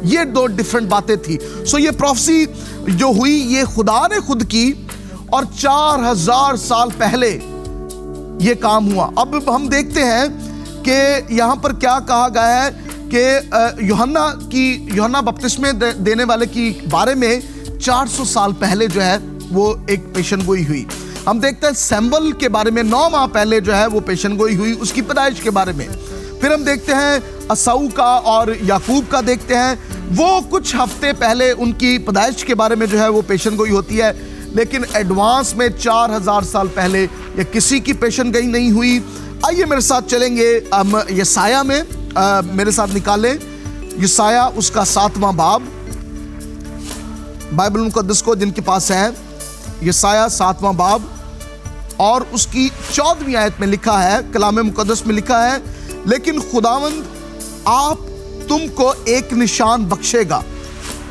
ये दो डिफरेंट बातें थी। सो ये प्रोफेसी जो हुई ये खुदा ने खुद की और 4000 साल पहले ये काम हुआ। अब हम देखते हैं कि यहाँ पर क्या कहा गया है कि यूहन्ना बपतिस्मे देने वाले की बारे में 400 साल पहले जो है वो एक पेशन गोई हुई। हम देखते हैं सैमुअल के बारे में 9 माह पहले जो है वो पेशन गोई हुई, उसकी पैदाइश के बारे में। फिर हम देखते हैं असाऊ का और याकूब का देखते हैं, वो कुछ हफ्ते पहले उनकी पैदाइश के बारे में जो है वो पेशन गोई होती है। लेकिन एडवांस में 4000 साल पहले ये किसी की पेशन गोई नहीं हुई। आइए मेरे साथ चलेंगे यसाया में, मेरे साथ निकालें यसाया उसका 7वां बाब, बाइबल मुकद्दस को जिनके पास है, यसाया 7वां बाब और उसकी 14वीं आयत में लिखा है, कलाम मुकद्दस में लिखा है, लेकिन खुदावंद आप तुमको एक निशान बख्शेगा,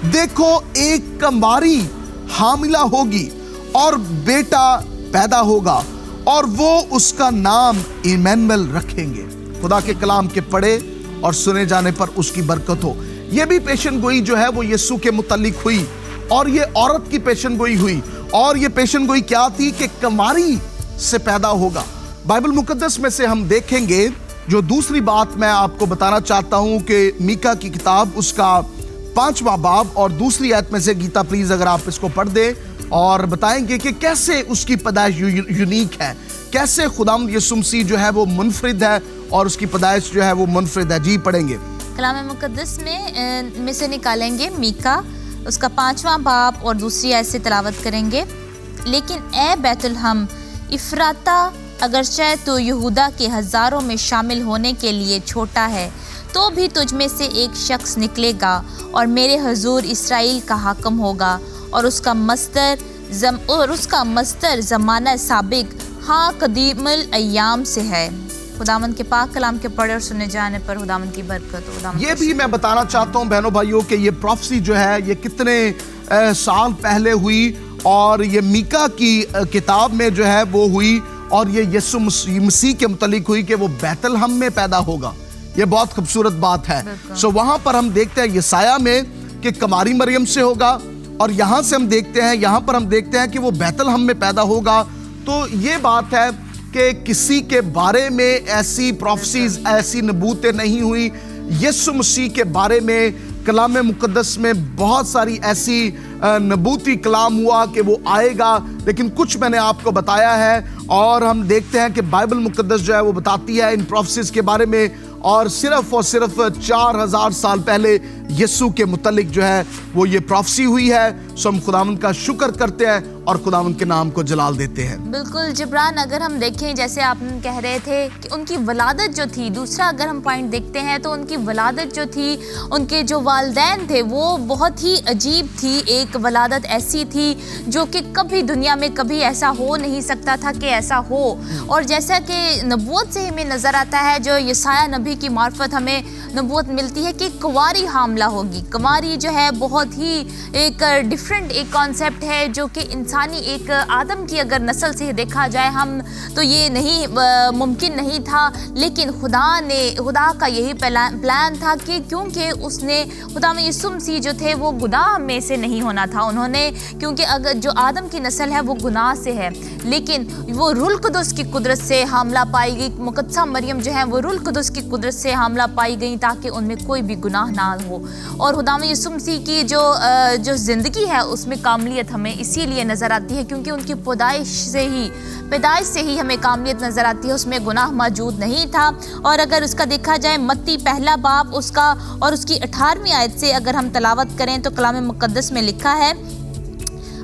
देखो एक कंवारी हामिला होगी और बेटा पैदा होगा और वो उसका नाम इमैनुअल रखेंगे। खुदा के कलाम के पढ़े और सुने जाने पर उसकी बरकत हो। ये भी पेशन गोई जो है वो यीशु के मुतालिक हुई और ये औरत की पेशन गोई हुई और ये पेशन गोई क्या थी कि कुंवारी से पैदा होगा। बाइबल मुकद्दस में से हम देखेंगे, जो दूसरी बात मैं आपको बताना चाहता हूं कि मीका की किताब उसका 5वां बाब और दूसरी आयत में से, गीता प्लीज अगर आप इसको पढ़ दे और बताएंगे कि कैसे उसकी पैदाइश यूनिक है, कैसे खुदावंद यीशु मसीह जो है वो मुनफरिद है और उसकी पैदाइश जो है वो मुनफरिद है। जी पढ़ेंगे। कलाम मुकद्दस में से निकालेंगे मीका उसका 5वां बाब और दूसरी आयत से तिलावत करेंगे। लेकिन ए बैतलहम इफ्राता, अगरचे तो यहूदा के हजारों में शामिल होने के लिए छोटा है, तो भी तुझ में से एक शख्स निकलेगा और मेरे हुजूर इसराइल का हाकिम होगा, और उसका मस्तर ज़माना साबिक हाँ कदीमुल अय्याम से है। खुदावंद के पाक कलाम के पढ़े और सुने जाने पर खुदावंद की बरकत हो। ये भी मैं बताना चाहता हूँ बहनों भाइयों कि ये प्रोफेसी जो है ये कितने साल पहले हुई, और ये मीका की किताब में जो है वो हुई, और ये यीशु मसीह के मुतालिक हुई कि वो बैतलहम में पैदा होगा। ये बहुत खूबसूरत बात है। सो वहां पर हम देखते हैं यसाया में कि कुंवारी मरियम से होगा, और यहाँ से हम देखते हैं, यहाँ पर हम देखते हैं कि वो बैतलहम में पैदा होगा। तो ये बात है कि किसी के बारे में ऐसी प्रोफेसीज, ऐसी नबूतें नहीं हुई। यीशु मसीह के बारे में कलाम मुकद्दस में बहुत सारी ऐसी नबूती कलाम हुआ कि वो आएगा, लेकिन कुछ मैंने आपको बताया है, और हम देखते हैं कि बाइबल मुकद्दस जो है वो बताती है इन प्रोफेसीज के बारे में, और सिर्फ 4000 साल पहले यीशु के मुतालिक जो है वो ये प्रोफेसी हुई है। सो हम खुदावंद का शुक्र करते हैं और खुदावंद के नाम को जलाल देते हैं। बिल्कुल जिब्रान, अगर हम देखें जैसे आप कह रहे थे कि उनकी वलादत जो थी, दूसरा अगर हम पॉइंट देखते हैं तो उनकी वलादत जो थी, उनके जो वालिदैन थे वो बहुत ही अजीब थी। एक वलादत ऐसी थी जो कि कभी दुनिया में कभी ऐसा हो नहीं सकता था कि ऐसा हो। और जैसा कि नबूवत से हमें नज़र आता है, जो यसाया नबी की मार्फत हमें नबूवत मिलती है कि कुंवारी हामला होगी। कुंवारी जो है बहुत ही एक डिफरेंट एक कॉन्सेप्ट है, जो कि इंसानी एक आदम की अगर नस्ल से देखा जाए हम तो ये नहीं मुमकिन नहीं था, लेकिन खुदा का यही प्लान था कि क्योंकि उसने खुदा में यीशु मसीह जो थे वो गुनाह में से नहीं होना था उन्होंने, क्योंकि अगर जो आदम की नस्ल है वो गुनाह से है, लेकिन वो रूह कुदस की कुदरत से हामला पाई गई। मुकद्दसा मरियम जो है वो रूह कुदस की कुदरत से हामला पाई गई ताकि उनमें कोई भी गुनाह ना हो। और खुदा में यीशु मसीह की जो ज़िंदगी है उसमें कामलियत हमें इसीलिए नज़र आती है क्योंकि उनकी पैदाइश से ही हमें कामलियत नज़र आती है, उसमें गुनाह मौजूद नहीं था। और अगर उसका देखा जाए मत्ती 1 बाब उसका और उसकी 18वीं आयत से अगर हम तलावत करें तो कलाम मुकद्दस में लिखा है,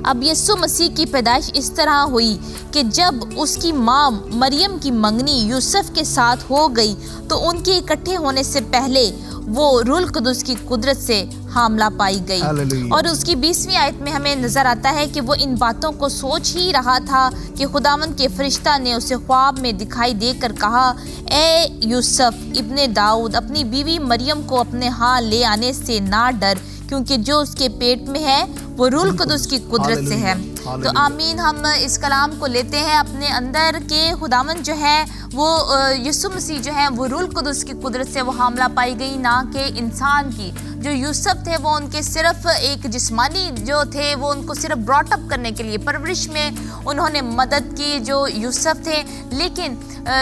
अब यीशु मसीह की पैदाइश इस तरह हुई कि जब उसकी माँ मरियम की मंगनी यूसुफ के साथ हो गई तो उनके इकट्ठे होने से पहले वो रूह कुदस की कुदरत से हामला पाई गई। और उसकी 20वीं आयत में हमें नजर आता है कि वो इन बातों को सोच ही रहा था कि खुदावंद के फरिश्ता ने उसे ख्वाब में दिखाई देकर कहा, ए यूसुफ इब्ने दाऊद, अपनी बीवी मरियम को अपने यहाँ ले आने से ना डर, क्योंकि जो उसके पेट में है वो रूह कुदस की कुदरत से है। तो आमीन, हम इस कलाम को लेते हैं अपने अंदर के खुदावंद जो है वो यीशु मसीह जो है वो रूह कुदस की कुदरत से वो हामला पाई गई, ना कि इंसान की। जो यूसुफ थे वो उनके सिर्फ एक जिस्मानी जो थे वो उनको सिर्फ ब्रॉट अप करने के लिए परवरिश में उन्होंने मदद की जो यूसुफ थे, लेकिन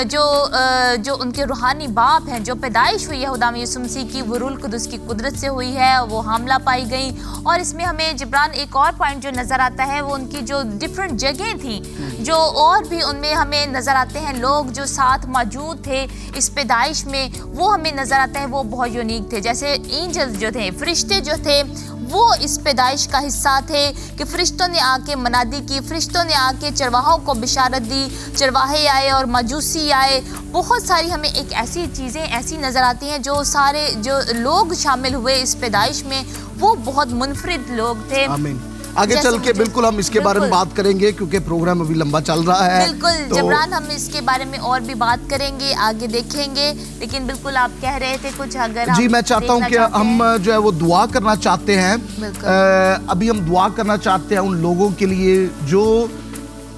जो उनके रूहानी बाप हैं, जो पैदाइश हुई है खुदा में यीशु मसीह की, वो रूह कुदस की कुदरत से हुई है, वो हामला पाई गई। और इसमें हमें जिब्रान एक और पॉइंट जो नज़र आता है वो उनकी जो डिफरेंट जगह थी, जो और भी उनमें हमें नज़र आते हैं लोग जो साथ मौजूद थे इस पैदाइश में, वो हमें नज़र आता है वो बहुत यूनिक थे। जैसे एंजल्स जो थे, फरिश्ते जो थे, वो इस पैदाइश का हिस्सा थे कि फरिश्तों ने आके मनादी की, फरिश्तों ने आके चरवाहों को बिशारत दी, चरवाहे आए और मजूसी आए। बहुत सारी हमें एक ऐसी चीज़ें ऐसी नज़र आती हैं जो सारे जो लोग शामिल हुए इस पैदाइश में वो बहुत मुनफरिद लोग थे। आमीन। आगे चल के बिल्कुल हम इसके बारे में बात करेंगे क्योंकि प्रोग्राम अभी लंबा चल रहा है। बिल्कुल जबरान, हम इसके बारे में और भी बात करेंगे, आगे देखेंगे, लेकिन बिल्कुल आप कह रहे थे कुछ अगर जी मैं चाहता हूं कि हम जो है वो दुआ करना चाहते हैं। अभी हम दुआ करना चाहते हैं उन लोगों के लिए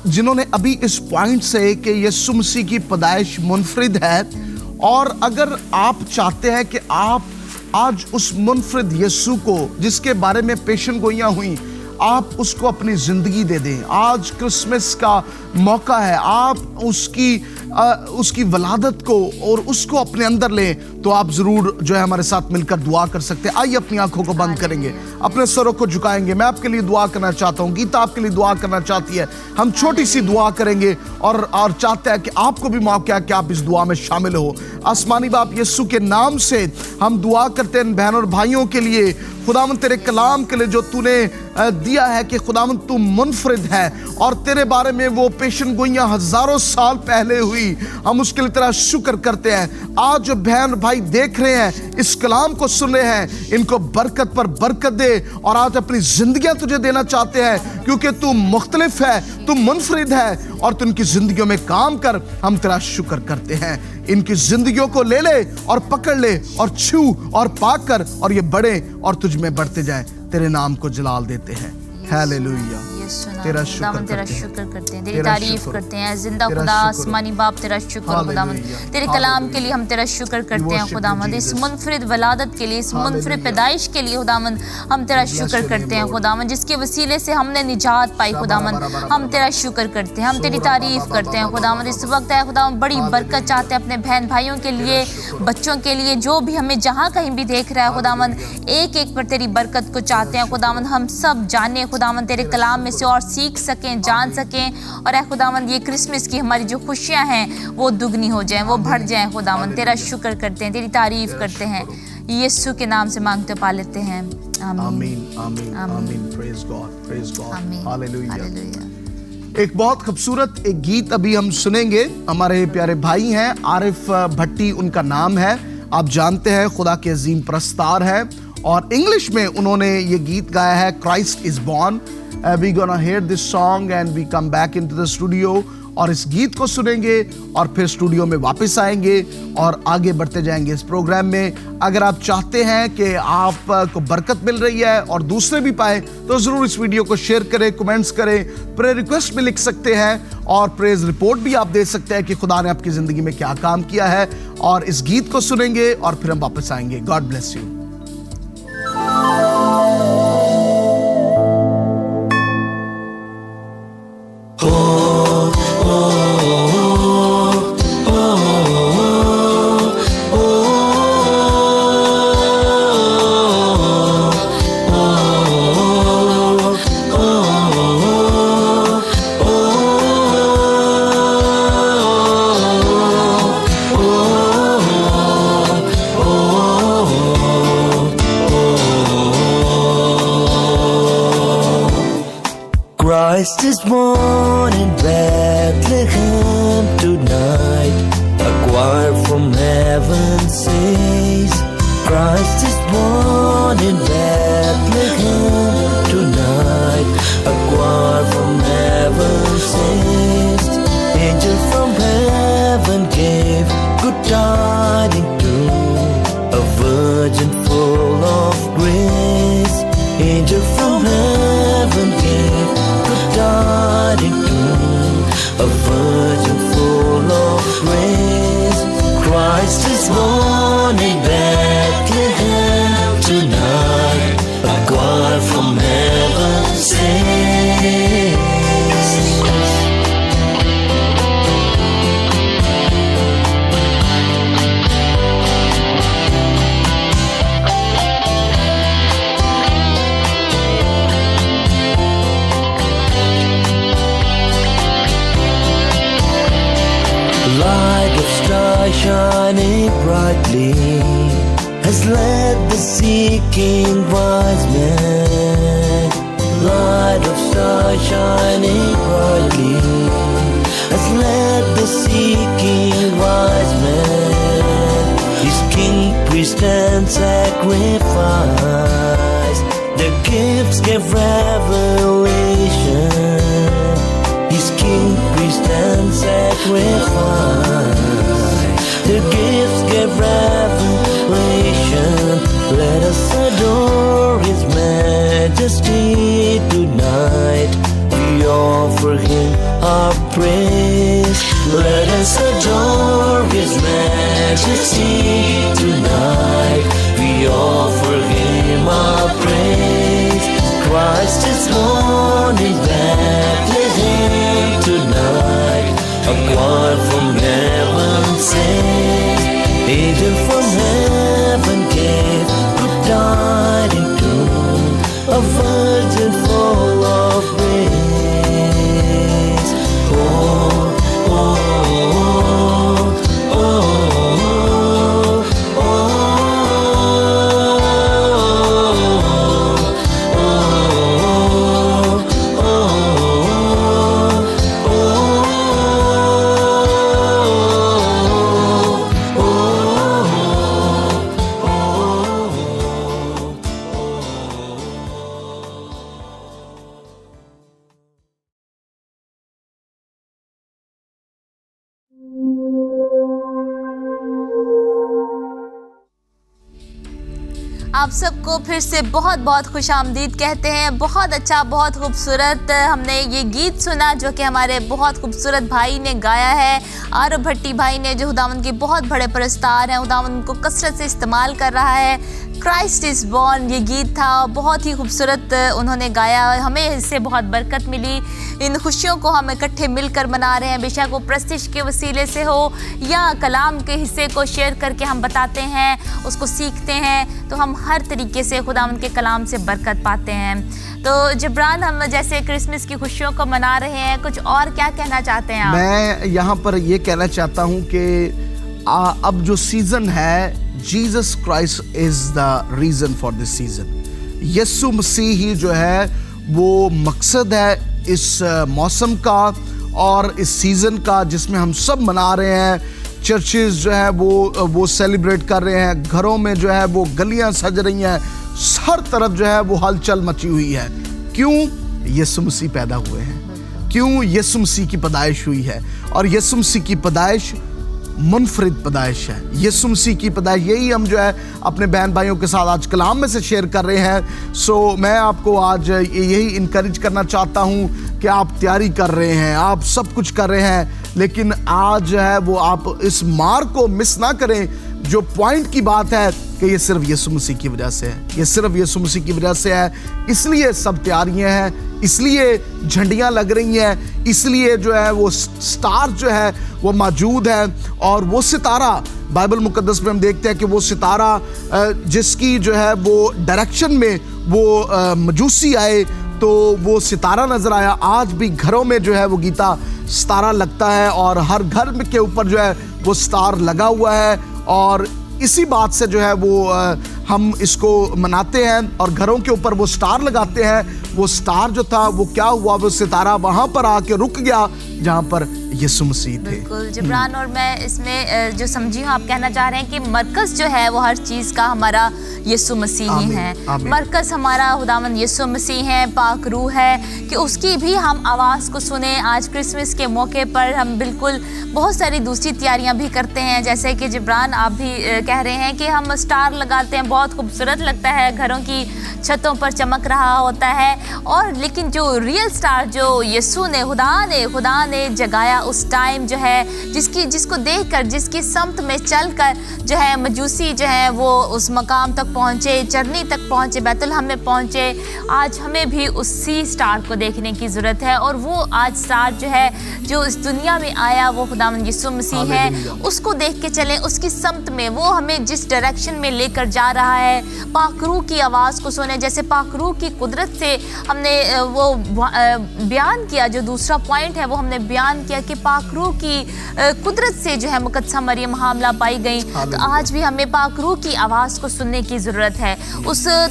जिन्होंने अभी इस पॉइंट से कि यीशु मसीह की पैदाइश मुनफरिद है, और अगर आप चाहते हैं कि आप आज उस मुनफरिद यीशु को जिसके बारे में पेशन गोइयां हुई, आप उसको अपनी जिंदगी दे दें। आज क्रिसमस का मौका है, आप उसकी वलादत को और उसको अपने अंदर लें, तो आप जरूर जो है हमारे साथ मिलकर दुआ कर सकते हैं। आइए अपनी आंखों को बंद करेंगे, अपने सरों को झुकाएंगे। मैं आपके लिए दुआ करना चाहता हूँ, गीता आपके लिए दुआ करना चाहती है। हम छोटी सी दुआ करेंगे और चाहते हैं कि आपको भी मौका है कि आप इस दुआ में शामिल हो। आसमानी बाप, यीशु के नाम से हम दुआ करते हैं बहनों और भाइयों के लिए। खुदावंद तेरे कलाम के लिए जो तूने दिया है कि खुदावंद तू मुनफरिद है और तेरे बारे में वो पेशन गोइयां हजारों साल पहले हुई, हम उसके लिए तेरा शुक्र करते हैं। आज जो बहन भाई देख रहे हैं, इस कलाम को सुन रहे हैं, इनको बरकत पर बरकत दे और आज अपनी जिंदगियां तुझे देना चाहते हैं, क्योंकि तू मुख्तलिफ है, तू मुनफरिद है और तू इनकी जिंदगियों में काम कर। हम तेरा शुक्र करते हैं। इनकी जिंदगियों को ले ले और पकड़ ले और छू और पाक कर और ये बढ़े और तुझ में बढ़ते जाए। तेरे नाम को जलाल देते हैं। हालेलुया, तेरा शुक्र करते हैं, तेरी तारीफ करते हैं। जिंदा खुदा आसमानी बाप, तेरा शुक्र खुदावंद। तेरे कलाम के लिए हम तेरा शुक्र करते हैं खुदावंद। इस मुनफरिद वलादत के लिए, इस मुनफरिद पैदाइश के लिए खुदावंद हम तेरा शुक्र करते हैं खुदावंद, जिसके वसीले से हमने निजात पाई खुदावंद। हम तेरा शुक्र करते हैं, हम तेरी तारीफ करते हैं खुदावंद। इस वक्त है खुदावंद, बड़ी बरकत चाहते हैं अपने बहन भाइयों के लिए, बच्चों के लिए, जो भी हमें जहाँ कहीं भी देख रहा है खुदावंद, एक एक पर तेरी बरकत को चाहते हैं खुदावंद। हम सब जाने खुदावंद, तेरे कलाम में से और सीख सकें, जान सकें, और खुदावंद ये क्रिसमस की हमारी जो खुशियां हैं वो दुगनी हो जाएं, वो बढ़ जाएं खुदावंद। तेरा शुक्र करते हैं, तेरी तारीफ करते हैं। यीशु के नाम से मांगते पा लेते हैं, आमीन आमीन आमीन। Praise God, praise God, hallelujah. एक बहुत खूबसूरत एक गीत अभी हम सुनेंगे। हमारे प्यारे भाई हैं आरिफ भट्टी उनका नाम है, आप जानते हैं खुदा के अजीम परस्तार है, और इंग्लिश में उन्होंने ये गीत गाया है, Christ is born. We gonna hear this song and we come back into the studio और इस गीत को सुनेंगे और फिर स्टूडियो में वापस आएंगे और आगे बढ़ते जाएंगे इस प्रोग्राम में। अगर आप चाहते हैं कि आपको बरकत मिल रही है और दूसरे भी पाए, तो ज़रूर इस वीडियो को शेयर करें, कमेंट्स करें, प्रेयर रिक्वेस्ट भी लिख सकते हैं और प्रेज रिपोर्ट भी आप दे सकते हैं कि खुदा ने आपकी ज़िंदगी में क्या काम किया है। और इस गीत को सुनेंगे और फिर हम वापस आएंगे। God bless you. Christ is born in Bethlehem tonight. A choir from heaven says, Christ is born in Bethlehem tonight. A choir from heaven says, angel from heaven gave good tidings to a virgin full of grace. Angel from heaven gave tidings to a virgin full of grace. Christ is born in Bethlehem tonight. A choir from heaven sings. Light of star shining brightly has led the seeking wise men. Light of star shining brightly has led the seeking wise men. His king, priest and sacrifice, their gifts gave revelation. His king, priest and sacrifice, their gifts gave revelation. Let us adore His majesty tonight. We offer Him our praise. Let us adore His majesty tonight. We offer Him our praise. Christ is born angel from heaven gave a darling tune, a virgin full of grace. Oh, oh, oh, oh, oh, आप सबको फिर से बहुत बहुत खुशामदीद कहते हैं। बहुत अच्छा, बहुत खूबसूरत हमने ये गीत सुना जो कि हमारे बहुत खूबसूरत भाई ने गाया है, आरव भट्टी भाई ने, जो खुदावंद के बहुत बड़े परस्तार हैं, खुदावंद को कसरत से इस्तेमाल कर रहा है। क्राइस्ट इज़ बॉर्न ये गीत था, बहुत ही खूबसूरत उन्होंने गाया। हमें इससे बहुत बरकत मिली। इन खुशियों को हम इकट्ठे मिलकर मना रहे हैं, बेशक वो प्रस्तिश के वसीले से हो या कलाम के हिस्से को शेयर करके हम बताते हैं, उसको सीखते हैं, तो हम हर तरीके से खुदावंद के कलाम से बरकत पाते हैं। तो जिब्रान, हम जैसे क्रिसमस की खुशियों को मना रहे हैं, कुछ और क्या कहना चाहते हैं आप? मैं यहाँ पर ये कहना चाहता हूँ कि अब जो सीज़न है, Jesus Christ is the reason for this season. Yeshu Masih ही जो है वो मकसद है इस मौसम का और इस सीजन का, जिसमें हम सब मना रहे हैं। चर्चेस जो है वो सेलिब्रेट कर रहे हैं, घरों में जो है वो गलियां सज रही हैं, हर तरफ जो है वो हलचल मची हुई है। क्यों? यीशु मसीह पैदा हुए हैं। क्यों? यीशु मसीह की पैदाइश हुई है, और यीशु मसीह की पैदाइश मुनफरिद पैदाइश है। यीशु मसीह की पैदाइश, यही हम जो है अपने बहन भाइयों के साथ आज कलाम में से शेयर कर रहे हैं। सो मैं आपको आज यही इनकरेज करना चाहता हूँ कि आप तैयारी कर रहे हैं, आप सब कुछ कर रहे हैं, लेकिन आज जो है वो आप इस मार्ग को मिस ना करें। जो पॉइंट की बात है कि ये सिर्फ यीशु मसीह की वजह से है, ये सिर्फ यीशु मसीह की वजह से है। इसलिए सब तैयारियां हैं, इसलिए झंडियां लग रही हैं, इसलिए जो है वो स्टार जो है वो मौजूद है। और वो सितारा, बाइबल मुकद्दस में हम देखते हैं कि वो सितारा जिसकी जो है वो डायरेक्शन में वो मजूसी आए, तो वो सितारा नजर आया। आज भी घरों में जो है वो गीता सितारा लगता है, और हर घर में के ऊपर जो है वो स्टार लगा हुआ है, और इसी बात से जो है वो हम इसको मनाते हैं और घरों के ऊपर वो स्टार लगाते हैं। वो स्टार जो था वो क्या हुआ, वो सितारा वहां पर आके रुक गया जहां पर यीशु मसीह थे। बिल्कुल जिब्रान, और मैं इसमें जो समझी हूँ, आप कहना चाह रहे हैं कि मरकज़ जो है वो हर चीज़ का हमारा यीशु मसीह ही है। मरकज़ हमारा खुदावंद यीशु मसीह है, पाक रूह है, कि उसकी भी हम आवाज़ को सुने। आज क्रिसमस के मौके पर हम बिल्कुल बहुत सारी दूसरी तैयारियां भी करते हैं, जैसे कि जिब्रान आप भी कह रहे हैं कि हम स्टार लगाते हैं, बहुत खूबसूरत लगता है, घरों की छतों पर चमक रहा होता है। और लेकिन जो रियल स्टार जो यीशु ने खुदा ने जगाया उस टाइम जो है, जिसको देखकर, जिसकी समत में चलकर जो है मजूसी जो है वो उस मकाम तक पहुँचे, चरनी तक पहुँचे, बैतुलहम में पहुँचे। आज हमें भी उसी स्टार को देखने की ज़रूरत है, और वो आज स्टार जो है जो इस दुनिया में आया वो खुदावंद यीशु मसीह है। उसको देख के चलें, उसकी समत में वो हमें जिस डायरेक्शन में लेकर जा रहा है, पाक रूह की आवाज़ को सुने। जैसे पाक रूह की कुदरत से हमने वो बयान किया, जो दूसरा पॉइंट है वो हमने बयान किया कि पाक रूह की कुदरत से जो है मुकद्दसा मरियम हामला पाई गई। तो आज भी हमें पाक रूह की आवाज़ को सुनने की ज़रूरत है,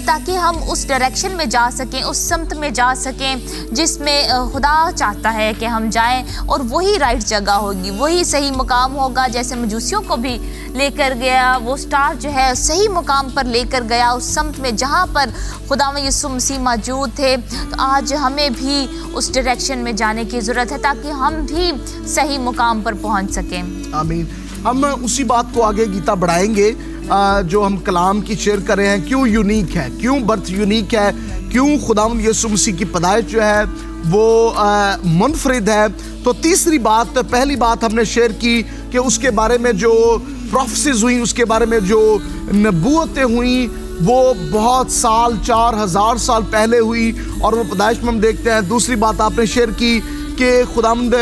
ताकि हम उस डायरेक्शन में जा सकें, उस समत में जा सकें जिसमें खुदा चाहता है कि हम जाएं, और वही राइट जगह होगी, वही सही मुकाम होगा। जैसे मजूसियों को भी लेकर गया वो स्टार जो है सही मुकाम पर लेकर गया, उस समत में जहाँ पर खुदावंद यीशु मसीह मौजूद थे। तो आज हमें भी उस डायरेक्शन में जाने की ज़रूरत है, ताकि हम भी सही मुकाम पर पहुँच सकें। आमीन। हम उसी बात को आगे गीता बढ़ाएंगे जो हम कलाम की शेयर कर रहे हैं। क्यों यूनिक है, क्यों बर्थ यूनिक है, क्यों खुदावंद यीशु मसीह की पैदाइश जो है वो मुनफरिद है। तो तीसरी बात, पहली बात हमने शेयर की कि उसके बारे में जो प्रोफेसीज हुई, उसके बारे में जो नबूवतें हुई, वो बहुत साल, 4000 साल पहले हुई, और वो पैदाइश में हम देखते हैं। दूसरी बात आपने शेयर की कि खुदावंद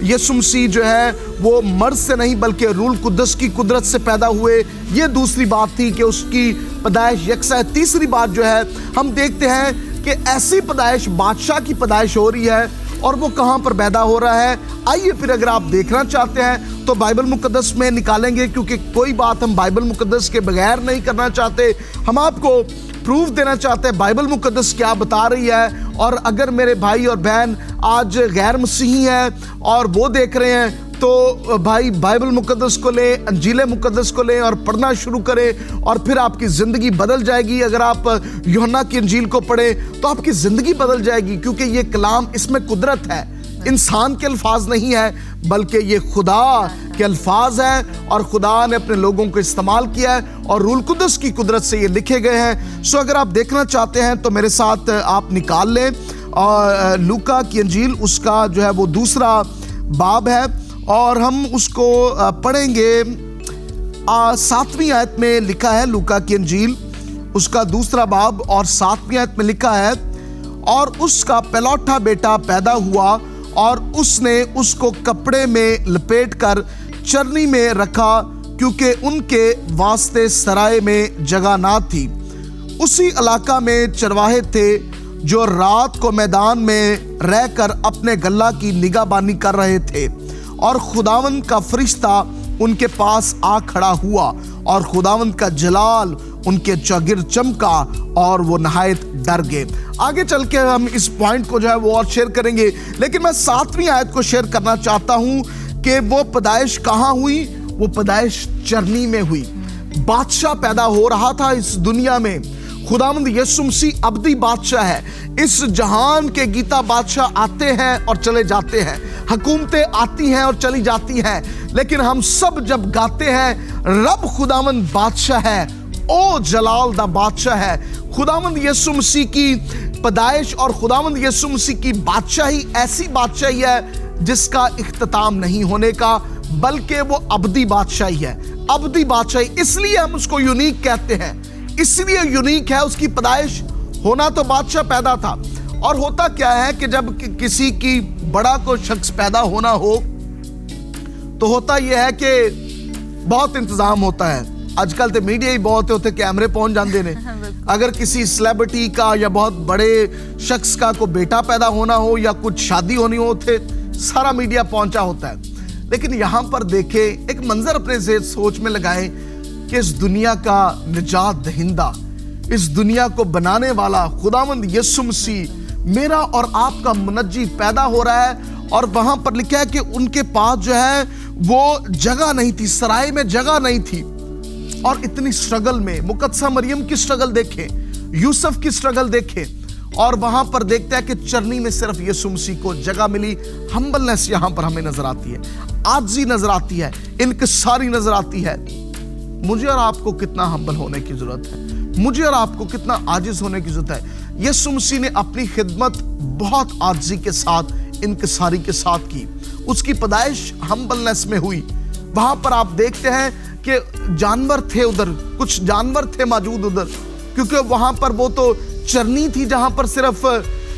यीशु मसीह जो है वो मर्द से नहीं बल्कि रूह कुद्दस की कुदरत से पैदा हुए, ये दूसरी बात थी कि उसकी पैदाइश यकसा है। तीसरी बात जो है हम देखते हैं कि ऐसी पैदाइश बादशाह की पैदाइश हो रही है, और वो कहाँ पर पैदा हो रहा है। आइए फिर अगर आप देखना चाहते हैं तो बाइबल मुकद्दस में निकालेंगे, क्योंकि कोई बात हम बाइबल मुकद्दस के बगैर नहीं करना चाहते। हम आपको प्रूफ देना चाहते हैं बाइबल मुकद्दस क्या बता रही है। और अगर मेरे भाई और बहन आज गैर मसीही हैं और वो देख रहे हैं, तो भाई बाइबल मुकद्दस को लें, अंजील मुकद्दस को लें और पढ़ना शुरू करें, और फिर आपकी ज़िंदगी बदल जाएगी। अगर आप यूहन्ना की अंजील को पढ़ें तो आपकी ज़िंदगी बदल जाएगी, क्योंकि ये कलाम, इसमें कुदरत है, इंसान के अल्फाज नहीं है बल्कि ये खुदा के अल्फाज हैं, और खुदा ने अपने लोगों को इस्तेमाल किया है और रूह कुद्दस की कुदरत से ये लिखे गए हैं। सो अगर आप देखना चाहते हैं तो मेरे साथ आप निकाल लें, और लूका की अंजील उसका जो है वो दूसरा बाब है, और हम उसको पढ़ेंगे। 7वीं आयत में लिखा है, लूका की अंजील उसका दूसरा बाब और 7वीं आयत में लिखा है, और उसका पहलौठा बेटा पैदा हुआ और उसने उसको कपड़े में लपेटकर चरनी में रखा, क्योंकि उनके वास्ते सराय में जगह ना थी। उसी इलाका में चरवाहे थे जो रात को मैदान में रहकर अपने गल्ला की निगाहबानी कर रहे थे, और खुदावंद का फरिश्ता उनके पास आ खड़ा हुआ, और खुदावंद का जलाल उनके चौगिर चमका, और वो नहायत डर गए। आगे चल के हम इस पॉइंट को जो है वो और शेयर करेंगे, लेकिन मैं 7वीं आयत को शेयर करना चाहता हूं कि वो पैदाइश कहाँ हुई। वो पैदाइश चरनी में हुई। बादशाह पैदा हो रहा था इस दुनिया में। खुदावंद यीशु मसीह अब्दी बादशाह है। इस जहान के गीता बादशाह आते हैं और चले जाते हैं, हुकूमतें आती हैं और चली जाती हैं, लेकिन हम सब जब गाते हैं रब खुदावंद बादशाह है, ओ जलाल दा बादशाह है। खुदावंद यीशु मसीह की पैदाइश और खुदावंद यीशु मसीह की बादशाही ऐसी बादशाही है जिसका इख्तिताम नहीं होने का, बल्कि वो अब्दी बादशाही है। अब्दी बादशाही, इसलिए हम उसको यूनिक कहते हैं, इसलिए यूनिक है। उसकी पैदाइश, होना तो बादशाह पैदा था, और होता क्या है कि जब किसी की बड़ा कोई शख्स पैदा होना हो तो होता यह है कि बहुत इंतजाम होता है। आजकल तो मीडिया ही बहुत होते, कैमरे पहुंच जाते ने। अगर किसी सेलिब्रिटी का या बहुत बड़े शख्स का कोई बेटा पैदा होना हो या कुछ शादी होनी हो तो सारा मीडिया पहुंचा होता है। लेकिन यहाँ पर देखें, एक मंजर अपने सोच में लगाएं कि इस दुनिया का निजात दहिंदा, इस दुनिया को बनाने वाला खुदावंद यीशु मसीह, मेरा और आपका मुनज्जी पैदा हो रहा है, और वहां पर लिखा है कि उनके पास जो है वो जगह नहीं थी, सराय में जगह नहीं थी। और इतनी स्ट्रगल में मुकद्दसा मरियम की स्ट्रगल देखें, यूसुफ की स्ट्रगल देखें, और वहां पर देखते हैं कि चरनी में सिर्फ यीशु मसीह को जगह मिली। हम्बलनेस यहां पर हमें नजर आती है, आजी नजर आती है, इनकिसारी नजर आती है। मुझे और आपको कितना हम्बल होने की जरूरत है, मुझे और आपको कितना आजिज होने की जरूरत है। यीशु मसीह ने अपनी खिदमत बहुत आजी के साथ, इनकिसारी के साथ की। उसकी पैदाइश हम्बलनेस में हुई। वहां पर आप देखते हैं कि जानवर थे उधर, कुछ जानवर थे मौजूद उधर, क्योंकि वहां पर वो तो चरनी थी जहां पर सिर्फ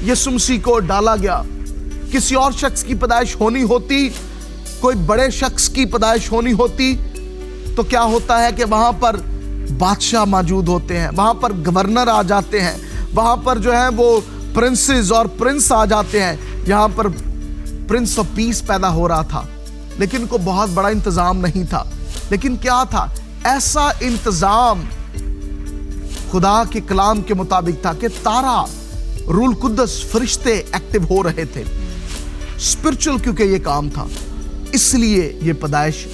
यीशु मसीह को डाला गया। किसी और शख्स की पैदाइश होनी होती, कोई बड़े शख्स की पैदाइश होनी होती, तो क्या होता है कि वहां पर बादशाह मौजूद होते हैं, वहां पर गवर्नर आ जाते हैं, वहां पर जो है वो प्रिंसेस और प्रिंस आ जाते हैं। यहाँ पर प्रिंस ऑफ पीस पैदा हो रहा था, लेकिन को बहुत बड़ा इंतजाम नहीं था। लेकिन क्या था, ऐसा इंतजाम खुदा के कलाम के मुताबिक था कि तारा, रूह कुद्दस, फरिश्ते एक्टिव हो रहे थे। स्पिरिचुअल क्योंकि ये काम था, इसलिए ये पैदाइश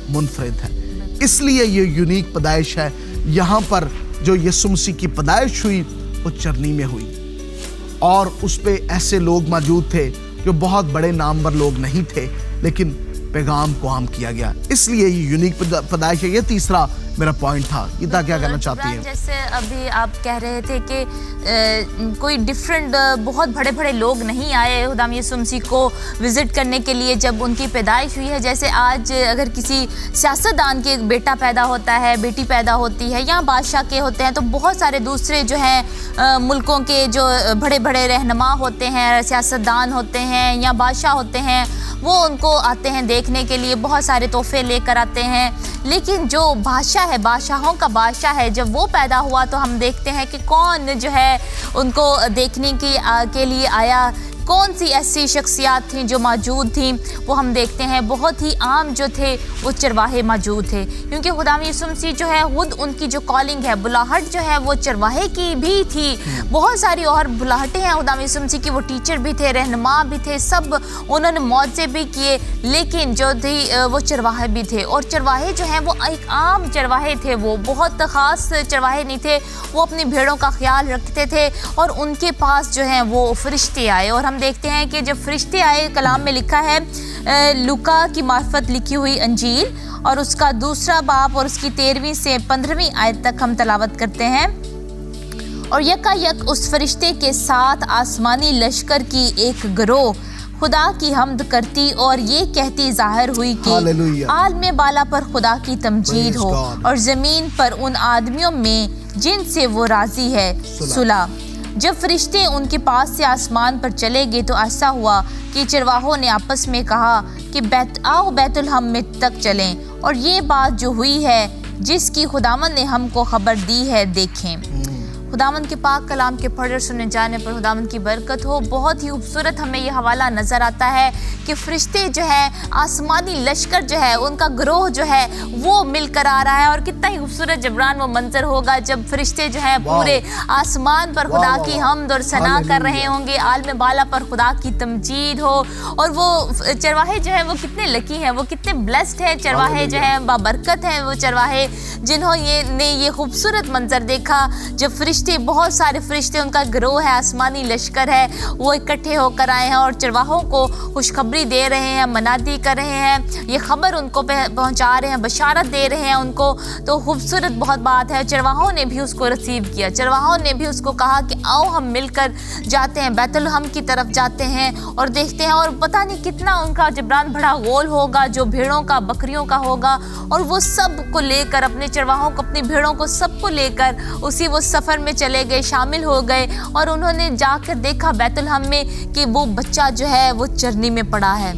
मुनफरिद है, इसलिए ये यूनिक पैदाइश है। यहाँ पर जो यीशु मसीह की पैदाइश हुई वो चरनी में हुई, और उस पे ऐसे लोग मौजूद थे जो बहुत बड़े नामवर लोग नहीं थे, लेकिन पैगाम को आम किया गया। इसलिए ये यूनिक पैदाइश है। ये तीसरा मेरा पॉइंट था। गीता क्या कहना चाहती है? जैसे अभी आप कह रहे थे कि कोई डिफरेंट बहुत बड़े बड़े लोग नहीं आए खुदाम यीशु मसीह को विजिट करने के लिए जब उनकी पैदाइश हुई है। जैसे आज अगर किसी सियासतदान के बेटा पैदा होता है, बेटी पैदा होती है, या बादशाह के होते हैं, तो बहुत सारे दूसरे जो हैं मुल्कों के जो बड़े बड़े रहनुमा होते हैं, सियासतदान होते हैं या बादशाह होते हैं, वो उनको आते हैं देखने के लिए, बहुत सारे तोहफे लेकर आते हैं। लेकिन जो बादशाह है, बादशाहों का बादशाह है, जब वो पैदा हुआ तो हम देखते हैं कि कौन जो है उनको देखने के लिए आया, कौन सी ऐसी शख्सियात थी जो मौजूद थी। वो हम देखते हैं बहुत ही आम जो थे वो चरवाहे मौजूद थे, क्योंकि खुदा यीशु मसीह जो है खुद उनकी जो कॉलिंग है, बुलाहट जो है वो चरवाहे की भी थी। बहुत सारी और बुलाहटें हैं खुदा यीशु मसीह की। वो टीचर भी थे, रहनुमा भी थे, सब उन्होंने मौजे भी किए, लेकिन जो थी वो चरवाहे भी थे। और चरवाहे जो हैं वो एक आम चरवाहे थे, वो बहुत ख़ास चरवाहे नहीं थे। वो अपनी भेड़ों का ख्याल रखते थे और उनके पास जो है वो फरिश्ते आए। और हम देखते हैं कि जब फरिश्ते आए, कलाम में लिखा है लूका की मार्फत लिखी हुई अंजील और उसका 2 बाब और उसकी 13वीं से 15वीं आयत तक हम तलावत करते हैं। और यकायक उस फरिश्ते के साथ आसमानी लश्कर की एक गिरोह खुदा की हम्द करती और ये कहती जाहिर हुई कि आलम बाला पर खुदा की तमजीद हो और ज़मीन पर उन आदमियों में जिनसे वो राजी है सुलह। जब फरिश्ते उनके पास से आसमान पर चले गए तो ऐसा हुआ कि चरवाहों ने आपस में कहा कि आओ बैतुलहम में तक चलें और ये बात जो हुई है जिसकी खुदावंद ने हमको खबर दी है देखें। खुदावंद के पाक कलाम के पढ़े सुने जाने पर खुदावंद की बरकत हो। बहुत ही खूबसूरत हमें ये हवाला नज़र आता है कि फरिश्ते जो है, आसमानी लश्कर जो है, उनका गिरोह जो है वो मिलकर आ रहा है। और कितना ही खूबसूरत जबरान वो मंजर होगा जब फरिश्ते जो है पूरे आसमान पर खुदा की हम्द और सना कर रहे होंगे, आलम बाला पर खुदा की तमजीद हो। और वो चरवाहे जो है वो कितने लकी हैं, वो कितने ब्लेस्ड हैं चरवाहे जो हैं, बाबरकत हैं वो चरवाहे जिन्होंने ये खूबसूरत मंजर देखा जब फरिश्ते, बहुत सारे फरिश्ते, उनका गिरोह है, आसमानी लश्कर है, वो इकट्ठे होकर आए हैं और चरवाहों को खुशखबरी दे रहे हैं, मनादी कर रहे हैं, ये खबर उनको पहुंचा रहे हैं, बशारत दे रहे हैं उनको। तो खूबसूरत बहुत बात है। चरवाहों ने भी उसको रिसीव किया, चरवाहों ने भी उसको कहा कि आओ हम मिलकर जाते हैं, बैतुलहम की तरफ जाते हैं और देखते हैं। और पता नहीं कितना उनका जबरान बड़ा गोल होगा जो भेड़ों का, बकरियों का होगा। और वो सब को लेकर, अपने चरवाहों को, अपनी भेड़ों को, सबको लेकर उसी वो सफ़र में चले गए, शामिल हो गए। और उन्होंने जाकर देखा बैतुलहम में कि वो बच्चा जो है वो चरनी में पड़ा है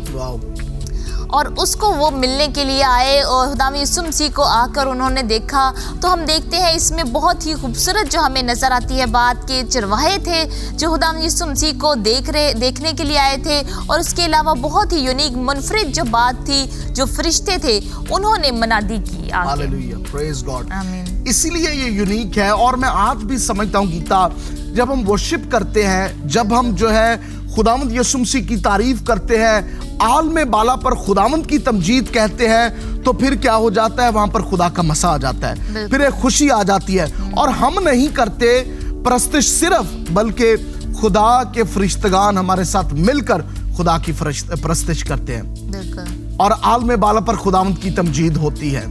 और उसको वो मिलने के लिए आए। और खुदा यीशु मसीह को आकर उन्होंने देखा। तो हम देखते हैं इसमें बहुत ही खूबसूरत जो हमें नज़र आती है बात के चरवाहे थे जो खुदा यीशु मसीह को देखने के लिए आए थे। और उसके अलावा बहुत ही यूनिक, मुनफरिद जो बात थी, जो फरिश्ते थे उन्होंने मनादी की। Hallelujah, praise God. आमीन। इसीलिए ये यूनिक है। और मैं आज भी समझता हूँ गीता, जब हम वर्शिप करते हैं, जब हम जो है खुदावंद यीशु मसीह की तारीफ करते हैं, आलम बाला पर खुदावंद की तमजीद कहते हैं, तो फिर क्या हो जाता है? वहां पर खुदा का मसा आ जाता है, फिर एक खुशी आ जाती है। और हम नहीं करते परस्तिश सिर्फ, बल्कि खुदा के फरिश्तगान हमारे साथ मिलकर खुदा की परस्तिश करते हैं। और आलम बाला पर खुदावंद की तमजीद होती है।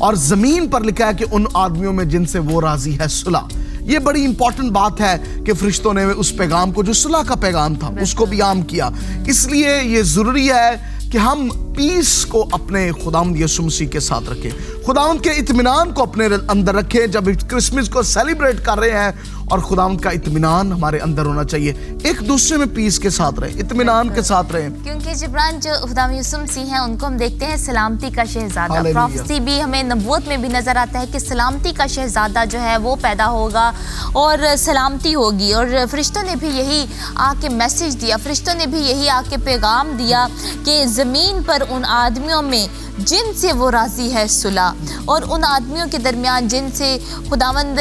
और जमीन पर लिखा है कि उन आदमियों में जिनसे वो राजी है सुलह। ये बड़ी इंपॉर्टेंट बात है कि फरिश्तों ने उस पैगाम को, जो सुलह का पैगाम था, उसको भी आम किया। इसलिए ये जरूरी है कि हम पीस को अपने खुदावंद यीशु मसीह के साथ रखें, खुदावंद के इत्मीनान को अपने अंदर रखें। जब क्रिसमस को सेलिब्रेट कर रहे हैं, और खुदावंद का इत्मीनान हमारे अंदर होना चाहिए, एक दूसरे में पीस के साथ रहें, इत्मीनान के साथ रहें। क्योंकि जिब्रान जो खुदा यीशु मसीह हैं उनको हम देखते हैं सलामती का शहजादा। प्रोफेसी भी हमें नबूवत में भी नजर आता है कि सलामती का शहजादा जो है वो पैदा होगा और सलामती होगी। और फरिश्तों ने भी यही आके मैसेज दिया, फरिश्तों ने भी यही आके पैगाम दिया कि ज़मीन पर उन आदमियों में जिनसे वो राजी है सुलह। और उन आदमियों के दरमियान जिनसे खुदावंद,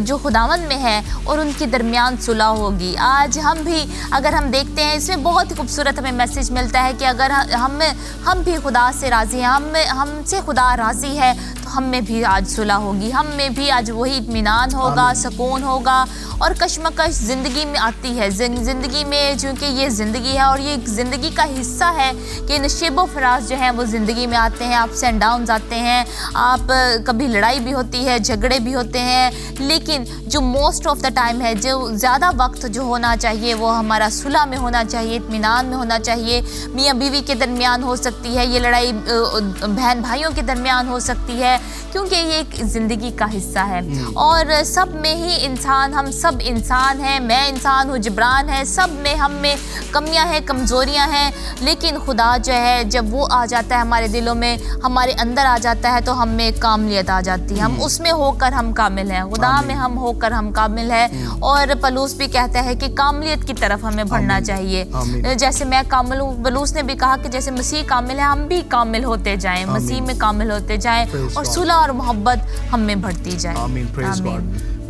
जो खुदावंद में है, और उनके दरमियान सुलह होगी। आज हम भी अगर हम देखते हैं, इसमें बहुत ही खूबसूरत हमें मैसेज मिलता है कि अगर हम भी खुदा से राजी हैं, हमसे खुदा राजी है, तो हम में भी आज सुलह होगी, हम में भी आज वही इत्मीनान होगा, सुकून होगा। और कश्मकश ज़िंदगी में आती है, ज़िंदगी में, चूँकि ये ज़िंदगी है और ये ज़िंदगी का हिस्सा है कि नशेब व फराज जो हैं वो ज़िंदगी में आते हैं, अप्स एंड डाउन्स आते हैं। आप कभी लड़ाई भी होती है, झगड़े भी होते हैं, लेकिन जो मोस्ट ऑफ द टाइम है, जो ज़्यादा वक्त जो होना चाहिए वो हमारा सुलह में होना चाहिए, इत्मीनान में होना चाहिए। मियाँ बीवी के दरमियान हो सकती है ये लड़ाई, बहन भाइयों के दरमियान हो सकती है, क्योंकि ये एक ज़िंदगी का हिस्सा है। और सब में ही इंसान, हम सब इंसान हैं, मैं इंसान हूँ, जिब्रान है, सब में हम में कमियां हैं, कमज़ोरियां हैं, लेकिन खुदा जो है जब वो आ जाता है हमारे दिलों में, हमारे अंदर आ जाता है, तो हम में कामिलियत आ जाती है। हम उसमें होकर हम कामिल हैं, खुदा में हम होकर हम कामिल हैं। और पलूस भी कहता है कि कामिलियत की तरफ हमें बढ़ना चाहिए। जैसे मैं कामिल हूँ, पलूस ने भी कहा कि जैसे मसीह कामिल है, हम भी कामिल होते जाएं, मसीह में कामिल होते जाएं, और सुलह और मोहब्बत हम में बढ़ती जाए। आमीन।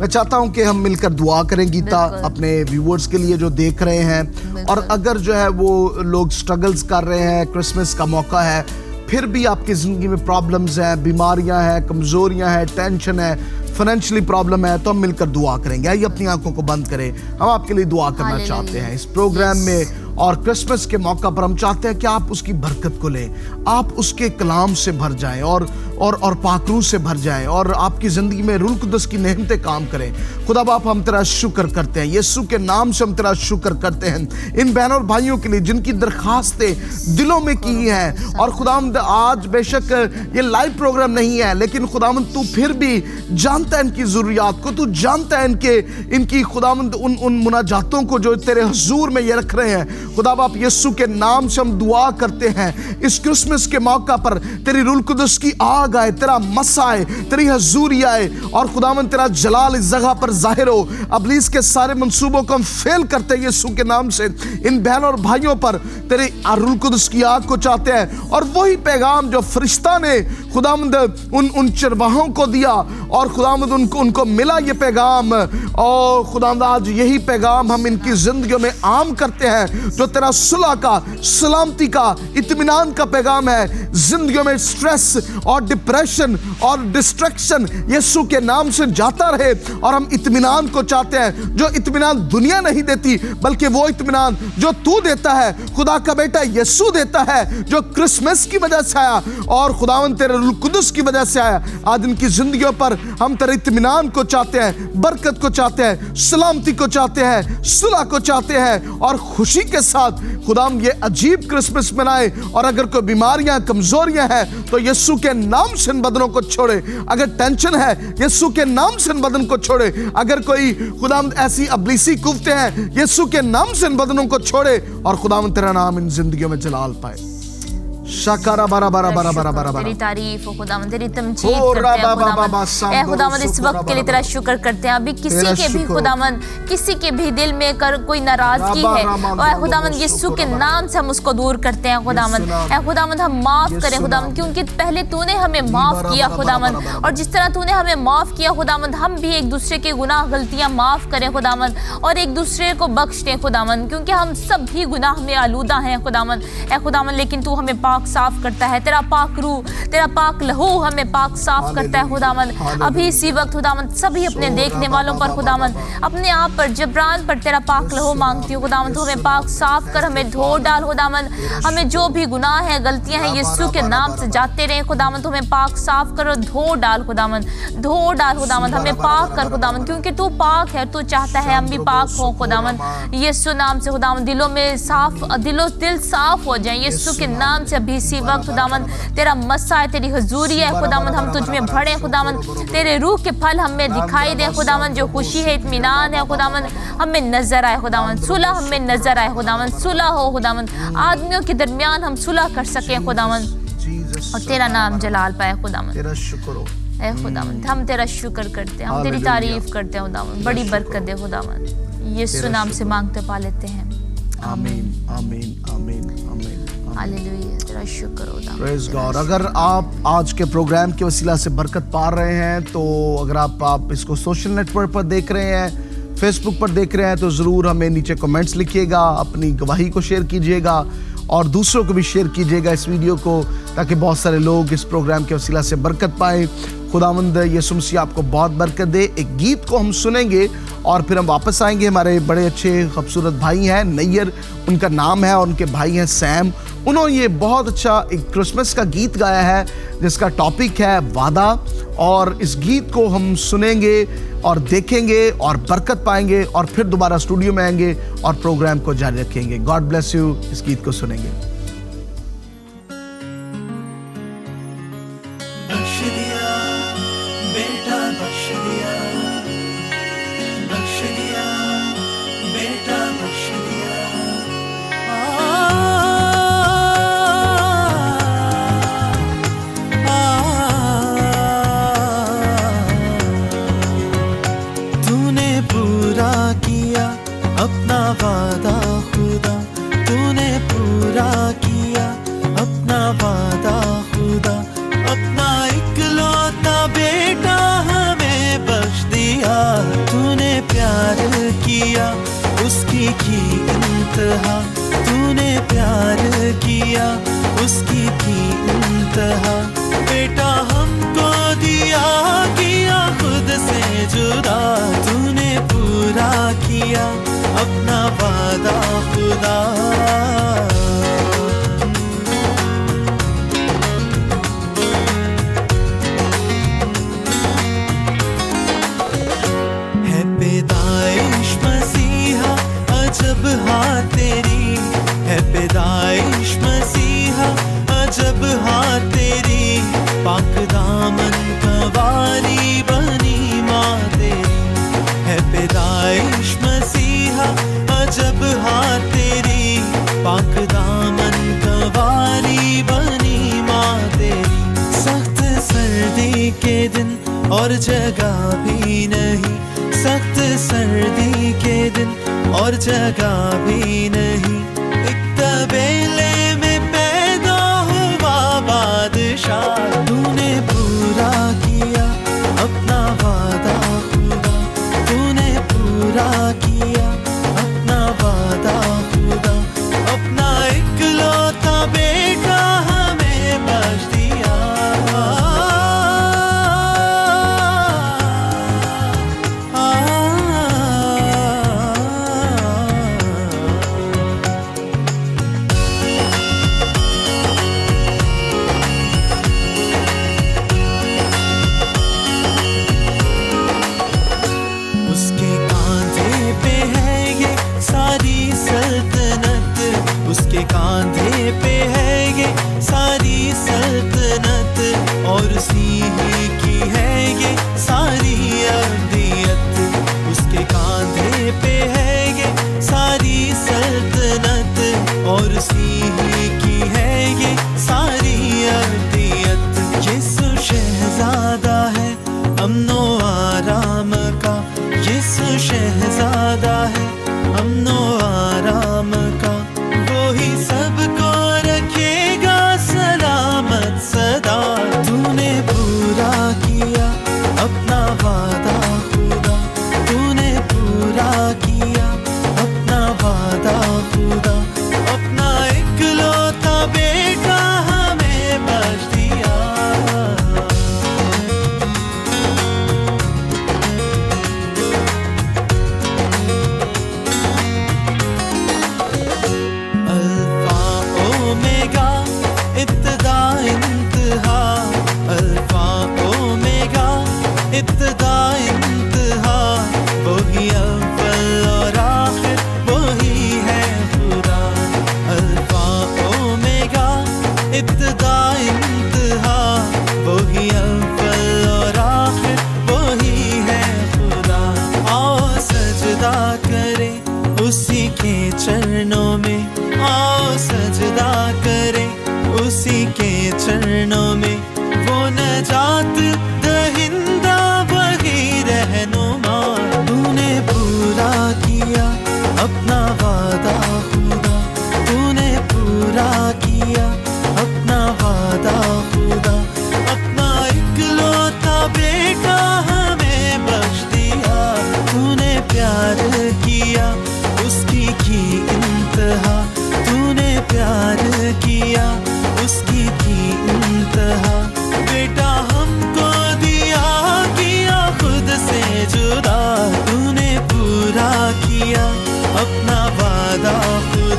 मैं चाहता हूं कि हम मिलकर दुआ करें गीता, अपने व्यूअर्स के लिए जो देख रहे हैं, और अगर जो है वो लोग स्ट्रगल्स कर रहे हैं, क्रिसमस का मौका है, फिर भी आपकी ज़िंदगी में प्रॉब्लम्स हैं, बीमारियां हैं, कमज़ोरियां हैं, टेंशन है, फाइनेंशियली प्रॉब्लम है, तो हम मिलकर दुआ करेंगे। आइए अपनी आंखों को बंद करें, हम आपके लिए दुआ करना चाहते हैं इस प्रोग्राम में। और क्रिसमस के मौका पर हम चाहते हैं कि आप उसकी बरकत को लें, आप उसके कलाम से भर जाएं और पाकरू से भर जाएं, और आपकी ज़िंदगी में रूह कुदस की नेमतें काम करें। खुदा बाप, हम तेरा शुक्र करते हैं, यीशु के नाम से हम तेरा शुक्र करते हैं इन बहनों और भाइयों के लिए जिनकी दरखास्तें दिलों में की हैं। और खुदावंद, आज बेशक ये लाइव प्रोग्राम नहीं है, लेकिन खुदावंद तू फिर भी जानता है इनकी ज़रूरियात को, तू जानता है इनकी खुदावंद उन मुनाजातों को जो तेरे हुजूर में ये रख रहे हैं। खुदा बाप, यीशु के नाम से हम दुआ करते हैं इस क्रिसमस के मौका पर तेरी रूह कुदस की आग आए, तेरा मसा आए, तेरी हजूरी आए, और खुदावंद तेरा जलाल इस जगह पर जाहिर हो। अबलीस के सारे मंसूबों को हम फेल करते हैं यीशु के नाम से। इन बहनों और भाइयों पर तेरे रूह कुदस की आग को चाहते हैं, और वही पैगाम जो फरिश्ता ने खुदावंद उन चरवाहों को दिया, और खुदावंद उनको मिला ये पैगाम, और खुदावंद आज यही पैगाम हम इनकी जिंदगियों में आम करते हैं, जो तेरा सुलह का, सलामती का, इत्मीनान का पैगाम है। जिंदगियों में स्ट्रेस और डिप्रेशन और डिस्ट्रैक्शन यीशु के नाम से जाता रहे, और हम इत्मीनान को चाहते हैं, जो इत्मीनान दुनिया नहीं देती, बल्कि वो इत्मीनान जो तू देता है, खुदा का बेटा यीशु देता है, जो क्रिसमस की वजह से आया और खुदावंद तेरे रूह कुदस की वजह से आया। आज इनकी जिंदगियों पर हम तेरे इत्मीनान को चाहते हैं, बरकत को चाहते हैं, सलामती को चाहते हैं, सुलह को चाहते हैं, और खुशी के साथ खुदाम ये अजीब क्रिसमस मनाए। और अगर कोई बीमारियां, कमजोरियां हैं, तो यीशु के नाम से इन बदनों को छोड़े। अगर टेंशन है, यीशु के नाम से इन बदन को छोड़े। अगर कोई खुदाम ऐसी अबलीसी कुफ्ते हैं, यीशु के नाम से इन बदनों को छोड़े, और खुदाम तेरा नाम इन जिंदगियों में जलाल पाए। शकारा बारा बारा बारा बारा बारा तेरी तारीफ हो खुदावंद, तेरी तमजीद करते हैं खुदावंद। ए खुदावंद, इस वक्त के लिए तेरा शुक्र करते हैं। अभी किसी के भी खुदावंद, किसी के भी दिल में कर कोई नाराजगी है, और खुदावंद यीशु के नाम से हम उसको दूर करते हैं खुदावंद। ए खुदावंद, हम माफ करें खुदावंद, क्योंकि पहले तूने हमें माफ किया खुदावंद, और जिस तरह तूने हमें माफ किया खुदावंद, हम भी एक दूसरे के गुनाह गलतियां माफ करें खुदावंद, और एक दूसरे को बख्श दें खुदावंद, क्योंकि हम सब भी गुनाह में आलूदा हैं खुदावंद। ए खुदावंद, लेकिन तू हमें पाक साफ करता है, तेरा पाक रूह, तेरा पाक लहू हमें पाक साफ करता है खुदावंद। अभी इसी वक्त खुदावंद सभी अपने देखने वालों पर खुदावंद, अपने आप पर, जबरान पर तेरा पाक लहू मांगती हूँ खुदावंद। तो हमें पाक साफ कर, हमें धो डाल खुदावंद। हमें जो भी गुनाह है, गलतियां हैं, यीशु के नाम से जाते रहे खुदावंद। हमें पाक साफ करो, धो डाल खुदावंद, धो डाल खुदावंद, हमें पाक कर खुदावंद, क्योंकि तू पाक है। तू चाहता है हम भी पाक हो खुदावंद। यीशु नाम से खुदावंद दिलों में साफ, दिल साफ हो जाए यीशु के नाम से। अभी इसी वक्त खुदावंद तेरा मस्सा है, तेरी हुजूरी है खुदावंद, हम तुझ में भरे खुदावंद। तेरे रूह के फल हमें दिखाई दे खुदावंद, जो खुशी है, इत्मीनान है खुदावंद, हमें नजर आए खुदावंद। सुलह हमें नजर आए खुदावंद, सुलह हो खुदावंद, आदमियों के दरमियान हम सुलह कर सके खुदावंद, और तेरा नाम जलाल पाए खुदावंद। तेरा शुक्र हो ए खुदावंद, हम तेरा शुक्र करते हैं, हम तेरी तारीफ करते हैं खुदावंद। बड़ी बरकत दे खुदावंद, यीशु नाम से मांगते पा लेते हैं। आमीन आमीन आमीन आमीन। हालेलुया, तेरा शुक्र हो खुदा। Praise God. अगर आप आज के प्रोग्राम के वसीला से बरकत पा रहे हैं, तो अगर आप इसको सोशल नेटवर्क पर देख रहे हैं, फेसबुक पर देख रहे हैं, तो ज़रूर हमें नीचे कमेंट्स लिखिएगा, अपनी गवाही को शेयर कीजिएगा, और दूसरों को भी शेयर कीजिएगा इस वीडियो को, ताकि बहुत सारे लोग इस प्रोग्राम के वसीला से बरकत पाएं। खुदावंद यीशु मसीह आपको बहुत बरकत दे। एक गीत को हम सुनेंगे और फिर हम वापस आएंगे। हमारे बड़े अच्छे खूबसूरत भाई हैं, नैयर उनका नाम है, और उनके भाई हैं सैम। उन्होंने ये बहुत अच्छा एक क्रिसमस का गीत गाया है जिसका टॉपिक है वादा, और इस गीत को हम सुनेंगे और देखेंगे और बरकत पाएंगे और फिर दोबारा स्टूडियो में आएंगे और प्रोग्राम को जारी रखेंगे। God bless you. इस गीत को सुनेंगे। बख्श दिया बेटा, बख्श दिया, बख्श दिया बेटा, बख्श दिया। तूने पूरा किया अपना वादा खुदा, तूने पूरा किया अपना वादा खुदा, अपना इकलौता बेटा हमें बख्श दिया। तूने प्यार किया उसकी की इंतहा, तूने प्यार किया उसकी की इंतहा, बेटा हमको दिया किया खुद से जुदा। तूने पूरा किया अपना वादा खुदा। है पैदाइश मसीहा अजब हाँ तेरी, है पैदाइश मसीहा अजब हाँ तेरी, पाक दामन कवारी बनी माँ तेरी। है पैदाइश मसीहा अजब हाँ तेरी, पाक दामन कवारी बनी माँ तेरी। सख्त सर्दी के दिन और जगह भी नहीं, सख्त सर्दी के दिन और जगह भी नहीं, एक तबेले में पैदा हुआ बादशाह। तूने पूरा किया अपना वादा खुदा, तूने पूरा किया अपना वादा खुदा, अपना इकलौता बेटा हमें बख्श दिया। उसके कांधे पे है ये सारी सल्तनत, उसके कांधे पे है ये सारी सल्तनत, और उसी ही की है ये सारी अब्दियत। उसके कांधे पे है ये सारी सल्तनत, और उसी ही की है ये सारी अब्दियत। यीशु शहजादा है अमनो आराम का, यीशु शहजादा है अमनो आराम का, वो ही सबको रखेगा सलामत सदा। तूने पूरा किया अपना वादा खुदा, तूने पूरा किया अपना वादा खुदा, अपना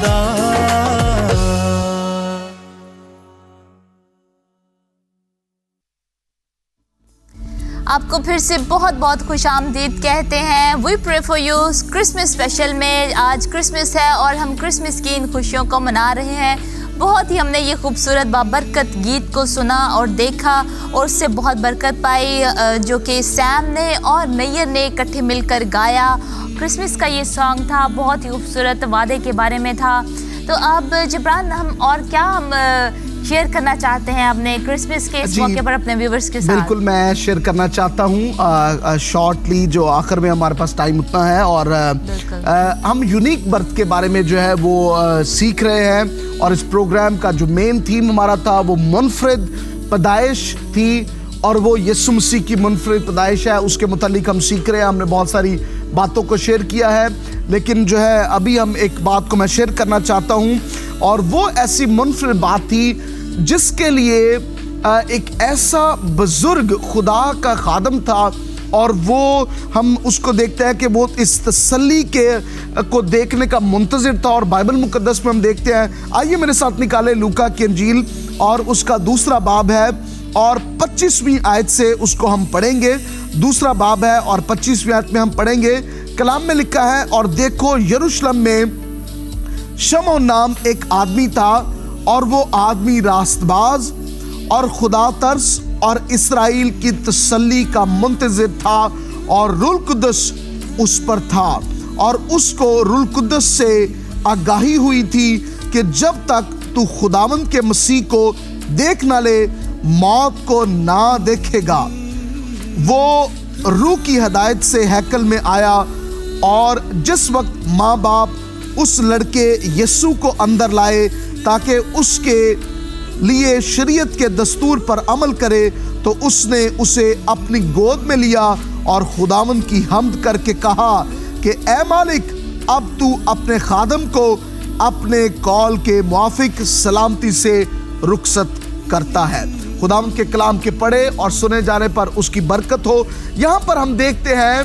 खुदा। आपको फिर से बहुत बहुत खुश आमदीद कहते हैं। We pray for you Christmas special में। आज क्रिसमस है और हम क्रिसमस की इन खुशियों को मना रहे हैं। बहुत ही हमने ये खूबसूरत बाबरकत गीत को सुना और देखा और उससे बहुत बरकत पाई, जो कि सैम ने और नैयर ने इकट्ठे मिलकर गाया। क्रिसमस का ये सॉन्ग था, बहुत ही खूबसूरत, वादे के बारे में था। तो अब जिब्रान, हम और क्या हम शेयर करना चाहते हैं अपने क्रिसमस के इस मौके पर अपने व्यूअर्स के साथ? बिल्कुल, मैं शेयर करना चाहता हूँ शॉर्टली, जो आखिर में हमारे पास टाइम उतना है, और हम यूनिक बर्थ के बारे में जो है वो सीख रहे हैं। और इस प्रोग्राम का जो मेन थीम हमारा था वो मुनफरिद पैदाइश थी, और वो यीशु मसीह की मुनफरिद पैदाइश है, उसके मुतालिक हम सीख रहे हैं। हमने बहुत सारी बातों को शेयर किया है, लेकिन जो है अभी हम एक बात को मैं शेयर करना चाहता हूँ, और वो ऐसी मुनफरिद बात थी जिसके लिए एक ऐसा बुजुर्ग खुदा का खादम था, और वो हम उसको देखते हैं कि वो इस तसल्ली को देखने का मुंतज़िर था। और बाइबल मुकद्दस में हम देखते हैं, आइए मेरे साथ निकालें लूका की इंजील, और उसका दूसरा बाब है और 25वीं आयत से उसको हम पढ़ेंगे। दूसरा बाब है और 25वीं आयत में हम पढ़ेंगे। कलाम में लिखा है, और देखो यरूशलेम में शमौन नाम एक आदमी था, और वो आदमी रास्तबाज और खुदा तरस और इस्राएल की तसल्ली का मुंतज़िर था, और रूह कुद्दस उस पर था, और उसको रूह कुद्दस से आगाही हुई थी कि जब तक तू खुदावंद के मसीह को देख ना ले, मौत को ना देखेगा। वो रूह की हिदायत से हैकल में आया, और जिस वक्त माँ बाप उस लड़के यीशु को अंदर लाए ताकि उसके लिए शरीयत के दस्तूर पर अमल करे, तो उसने उसे अपनी गोद में लिया और खुदावंद की हम्द करके कहा कि ए मालिक, अब तू अपने खादम को अपने कौल के मुआफिक सलामती से रुखसत करता है। खुदावंद के कलाम के पढ़े और सुने जाने पर उसकी बरकत हो। यहाँ पर हम देखते हैं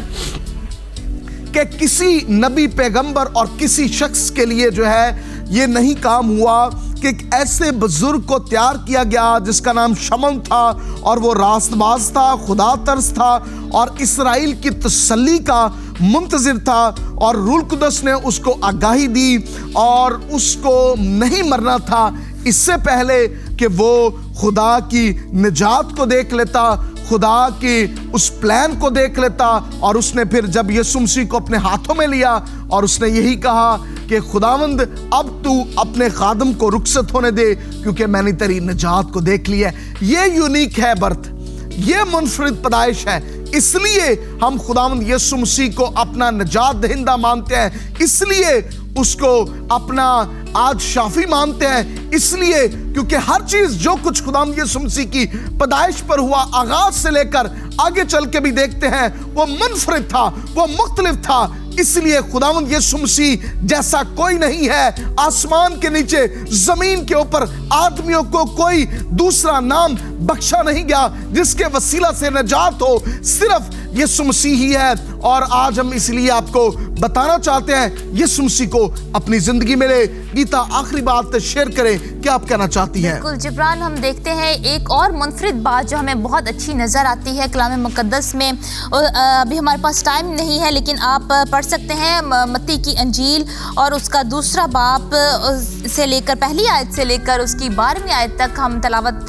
कि किसी नबी, पैगंबर और किसी शख्स के लिए जो है ये नहीं काम हुआ कि एक ऐसे बुजुर्ग को तैयार किया गया जिसका नाम शमौन था, और वो रास्तबाज था, खुदा तरस था, और इस्राएल की तसल्ली का मुंतज़िर था, और रूह कुद्दस ने उसको आगाही दी, और उसको नहीं मरना था इससे पहले कि वो खुदा की निजात को देख लेता, खुदा की उस प्लान को देख लेता। और उसने फिर जब यीशु मसीह को अपने हाथों में लिया, और उसने यही कहा कि खुदावंद, अब तू अपने खादम को रुखसत होने दे, क्योंकि मैंने तेरी निजात को देख लिया। ये यूनिक है बर्थ, ये मुनफरिद पैदाइश है, इसलिए हम खुदावंद यीशु मसीह को अपना निजात दहिंदा मानते हैं, इसलिए उसको अपना आज शाफी मानते हैं, इसलिए क्योंकि हर चीज जो कुछ खुदावंद यीशु मसीह की पैदाइश पर हुआ, आगाज से लेकर आगे चल के भी देखते हैं, वो मुनफरिद था, वो मुख्तलिफ था। इसलिए खुदावंद यीशु मसीह जैसा कोई नहीं है। आसमान के नीचे, जमीन के ऊपर आदमियों को कोई दूसरा नाम बख्शा नहीं गया जिसके वसीला से निजात हो, सिर्फ यीशु मसीह ही है। और आज हम इसलिए आपको बताना चाहते हैं, यीशु मसीह को अपनी जिंदगी में ले। गीता, आखिरी बात शेयर करें, क्या आप कहना चाहती हैं? बिल्कुल जिब्रान, हम देखते हैं एक और मुनफरिद बात जो हमें बहुत अच्छी नज़र आती है कलाम मुकद्दस में। अभी हमारे पास टाइम नहीं है, लेकिन आप पढ़ सकते हैं मत्ती की अंजील और उसका दूसरा बाब से लेकर, पहली आयत से लेकर उसकी 12वीं आयत तक हम तलावत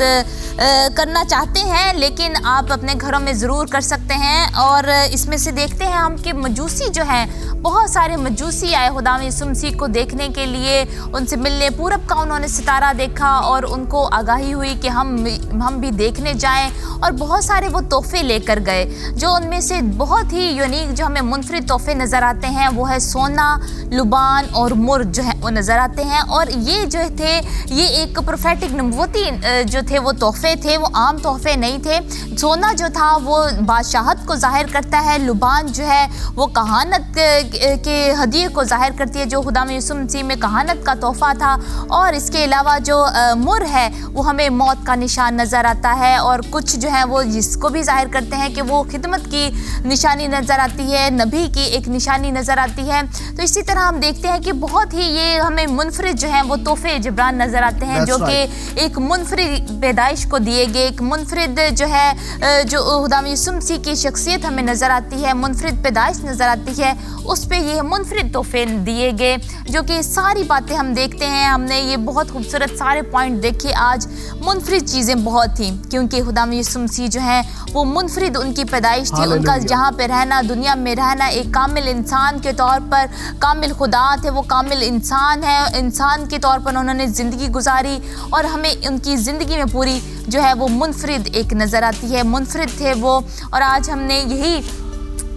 करना चाहते हैं, लेकिन आप अपने घरों में ज़रूर कर सकते हैं। और इसमें से देखते हैं हम कि मजूसी जो हैं, बहुत सारे मजूसी आए खुदा यीशु मसीह को देखने के लिए, उनसे मिलने। पूरब का उन्होंने सितारा देखा और उनको आगाही हुई कि हम भी देखने जाएं, और बहुत सारे वो तोहफे लेकर गए। जो उनमें से बहुत ही यूनिक जो हमें मुनफरिद तोहफे नज़र आते हैं वो है सोना, लुबान और मुर जो है वो नज़र आते हैं। और ये जो थे, ये एक प्रोफेटिक नबूवती जो थे वो तोहफे थे, वो आम तोहफे नहीं थे। सोना जो था वो बादशाहत को जाहिर करता है, लुबान जो है वो कहानत के हदीये को जाहिर करती है, जो खुदा यीशु मसीह में कहानत का तोहफा था। और इसके अलावा जो मुर है वो हमें मौत का निशान नज़र आता है, और कुछ जो है वो जिसको भी जाहिर करते हैं कि वो खिदमत की निशानी नज़र आती है, नबी की एक निशानी नज़र आती है। तो इसी तरह हम देखते हैं कि बहुत ही ये हमें मुनफरिद जो है वो तोहफे जबरान नजर आते हैं, जो कि एक मुनफरिद पैदाइश को दिए गए, एक मुनफरिद जो है जो खुदावंद यीशु मसीह की शख्सियत हमें नजर आती है, मुनफरिद पैदाइश नजर आती है, उस पे ये मुनफरिद तोहफे दिए गए, जो कि सारी बातें हम देखते हैं। हमने ये बहुत खूबसूरत सारे पॉइंट देखे आज। मुनफरिद चीज़ें बहुत थी, क्योंकि खुदावंद यीशु मसीह जो है वो मुनफरिद उनकी पैदाइश थी। उनका जहाँ पे रहना, दुनिया में रहना, एक कामिल इंसान के तौर पर, कामिल खुदा थे, वो कामिल इंसान है, इंसान के तौर पर उन्होंने ज़िंदगी गुजारी, और हमें उनकी ज़िंदगी में पूरी जो है वो मुनफरिद एक नज़र आती है, मुनफरिद थे वो। और आज हमने यही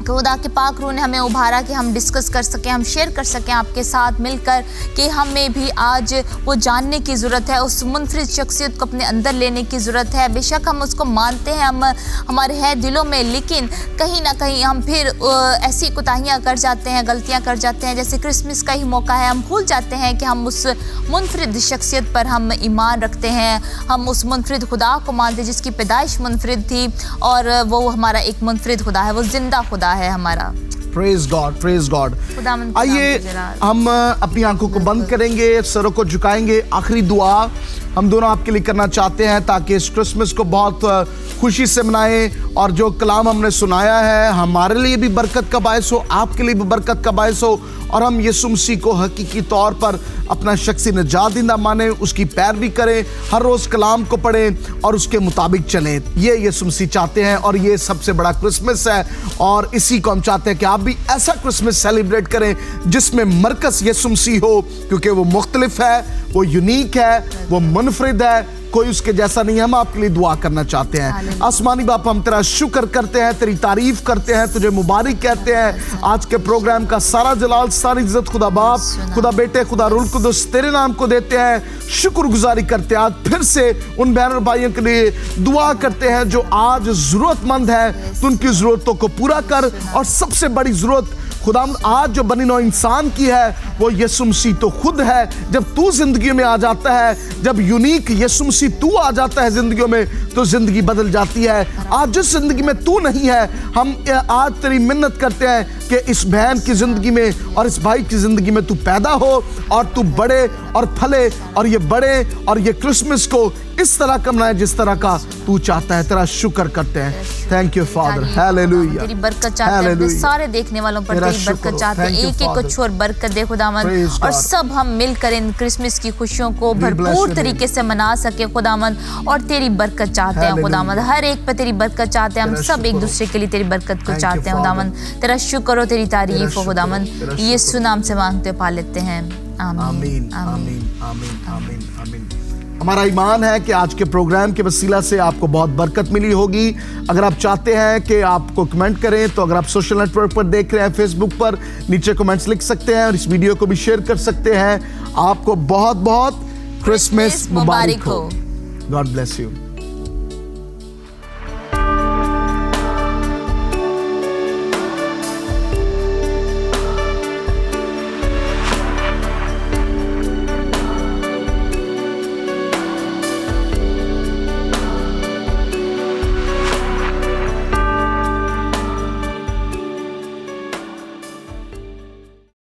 खुदा के पाक रूह ने हमें उभारा कि हम डिस्कस कर सकें, हम शेयर कर सकें आपके साथ मिलकर कि हमें भी आज वो जानने की ज़रूरत है, उस मुनफरिद शख्सियत को अपने अंदर लेने की ज़रूरत है। बेशक हम उसको मानते हैं, हम हमारे है दिलों में, लेकिन कहीं ना कहीं हम फिर ऐसी कोताहियाँ कर जाते हैं, गलतियाँ कर जाते हैं। जैसे क्रिसमस का ही मौका है, हम भूल जाते हैं कि हम उस मुनफरिद शख्सियत पर हम ईमान रखते हैं, हम उस मुनफरिद खुदा को मानते हैं जिसकी पैदाइश मुनफरिद थी, और वो हमारा एक मुनफरिद खुदा है, वो जिंदा खुदा है हमारा। Praise God, praise God. आइए हम अपनी आंखों को बंद करेंगे, सरों को झुकाएंगे। आखिरी दुआ हम दोनों आपके लिए करना चाहते हैं, ताकि इस क्रिसमस को बहुत खुशी से मनाएं, और जो कलाम हमने सुनाया है हमारे लिए भी बरकत का बायस हो, आपके लिए भी बरकत का बायस हो, और हम यीशु मसीह को हकीकी तौर पर अपना शख्सी निजात देना माने, उसकी पैरवी करें, हर रोज़ कलाम को पढ़ें और उसके मुताबिक चलें। ये यीशु मसीह चाहते हैं, और ये सबसे बड़ा क्रिसमस है, और इसी को हम चाहते हैं कि आप भी ऐसा क्रिसमस सेलिब्रेट करें जिसमें मरकज़ यीशु मसीह हो, क्योंकि वो मुख्तलिफ है, वो यूनिक है, वो मुनफरिद है, कोई उसके जैसा नहीं है। हम आपके लिए दुआ करना चाहते हैं। आसमानी बाप, हम तेरा शुक्र करते हैं, तेरी तारीफ करते हैं, तुझे मुबारक कहते हैं। आज के प्रोग्राम का सारा जलाल, सारी इज्जत खुदा बाप, खुदा बेटे, खुदा रूह कुद्दूस तेरे नाम को देते हैं। शुक्रगुजारी करते हैं, आज फिर से उन बहन और भाइयों के लिए दुआ करते हैं जो आज जरूरतमंद है, तो उनकी जरूरतों को पूरा कर। और सबसे बड़ी जरूरत खुदा आज जो बनी नौ इंसान की है, वो यीशु मसीह तो खुद है। जब तू जिंदगी में आ जाता है, जब यूनिक यीशु मसीह तू आ जाता है जिंदगियों में, तो जिंदगी बदल जाती है। आज जिस जिंदगी में तू नहीं है, हम आज तेरी मिन्नत करते हैं कि इस बहन की जिंदगी में और इस भाई की जिंदगी में तू पैदा हो, और तू बड़े और फले, और ये बड़े और ये क्रिसमस को इस तरह का मनाए जिस तरह का तू चाहता है। तेरा शुक्र करते हैं। Thank you father, hallelujah. तेरी बरकत चाहते हैं, सारे देखने वालों पर तेरी बरकत चाहते हैं। एक एक को छोड़ बरकत दे खुदावंद, और सब हम मिलकर इन क्रिसमस की खुशियों को भरपूर तरीके से मना सके खुदावंद, और तेरी बरकत चाहते हैं खुदावंद। हर एक पे तेरी बरकत चाहते हैं, हम सब एक दूसरे के लिए तेरी बरकत को चाहते हैं खुदावंद। तेरा शुक्र हो, तेरी तारीफ हो खुदावंद। यीशु नाम से मांगते पा लेते हैं, आमीन आमीन आमीन आमीन आमीन आमीन। हमारा ईमान है कि आज के प्रोग्राम के वसीला से आपको बहुत बरकत मिली होगी। अगर आप चाहते हैं कि आपको कमेंट करें, तो अगर आप सोशल नेटवर्क पर देख रहे हैं, फेसबुक पर, नीचे कमेंट्स लिख सकते हैं, और इस वीडियो को भी शेयर कर सकते हैं। आपको बहुत बहुत क्रिसमस मुबारक हो। God bless you.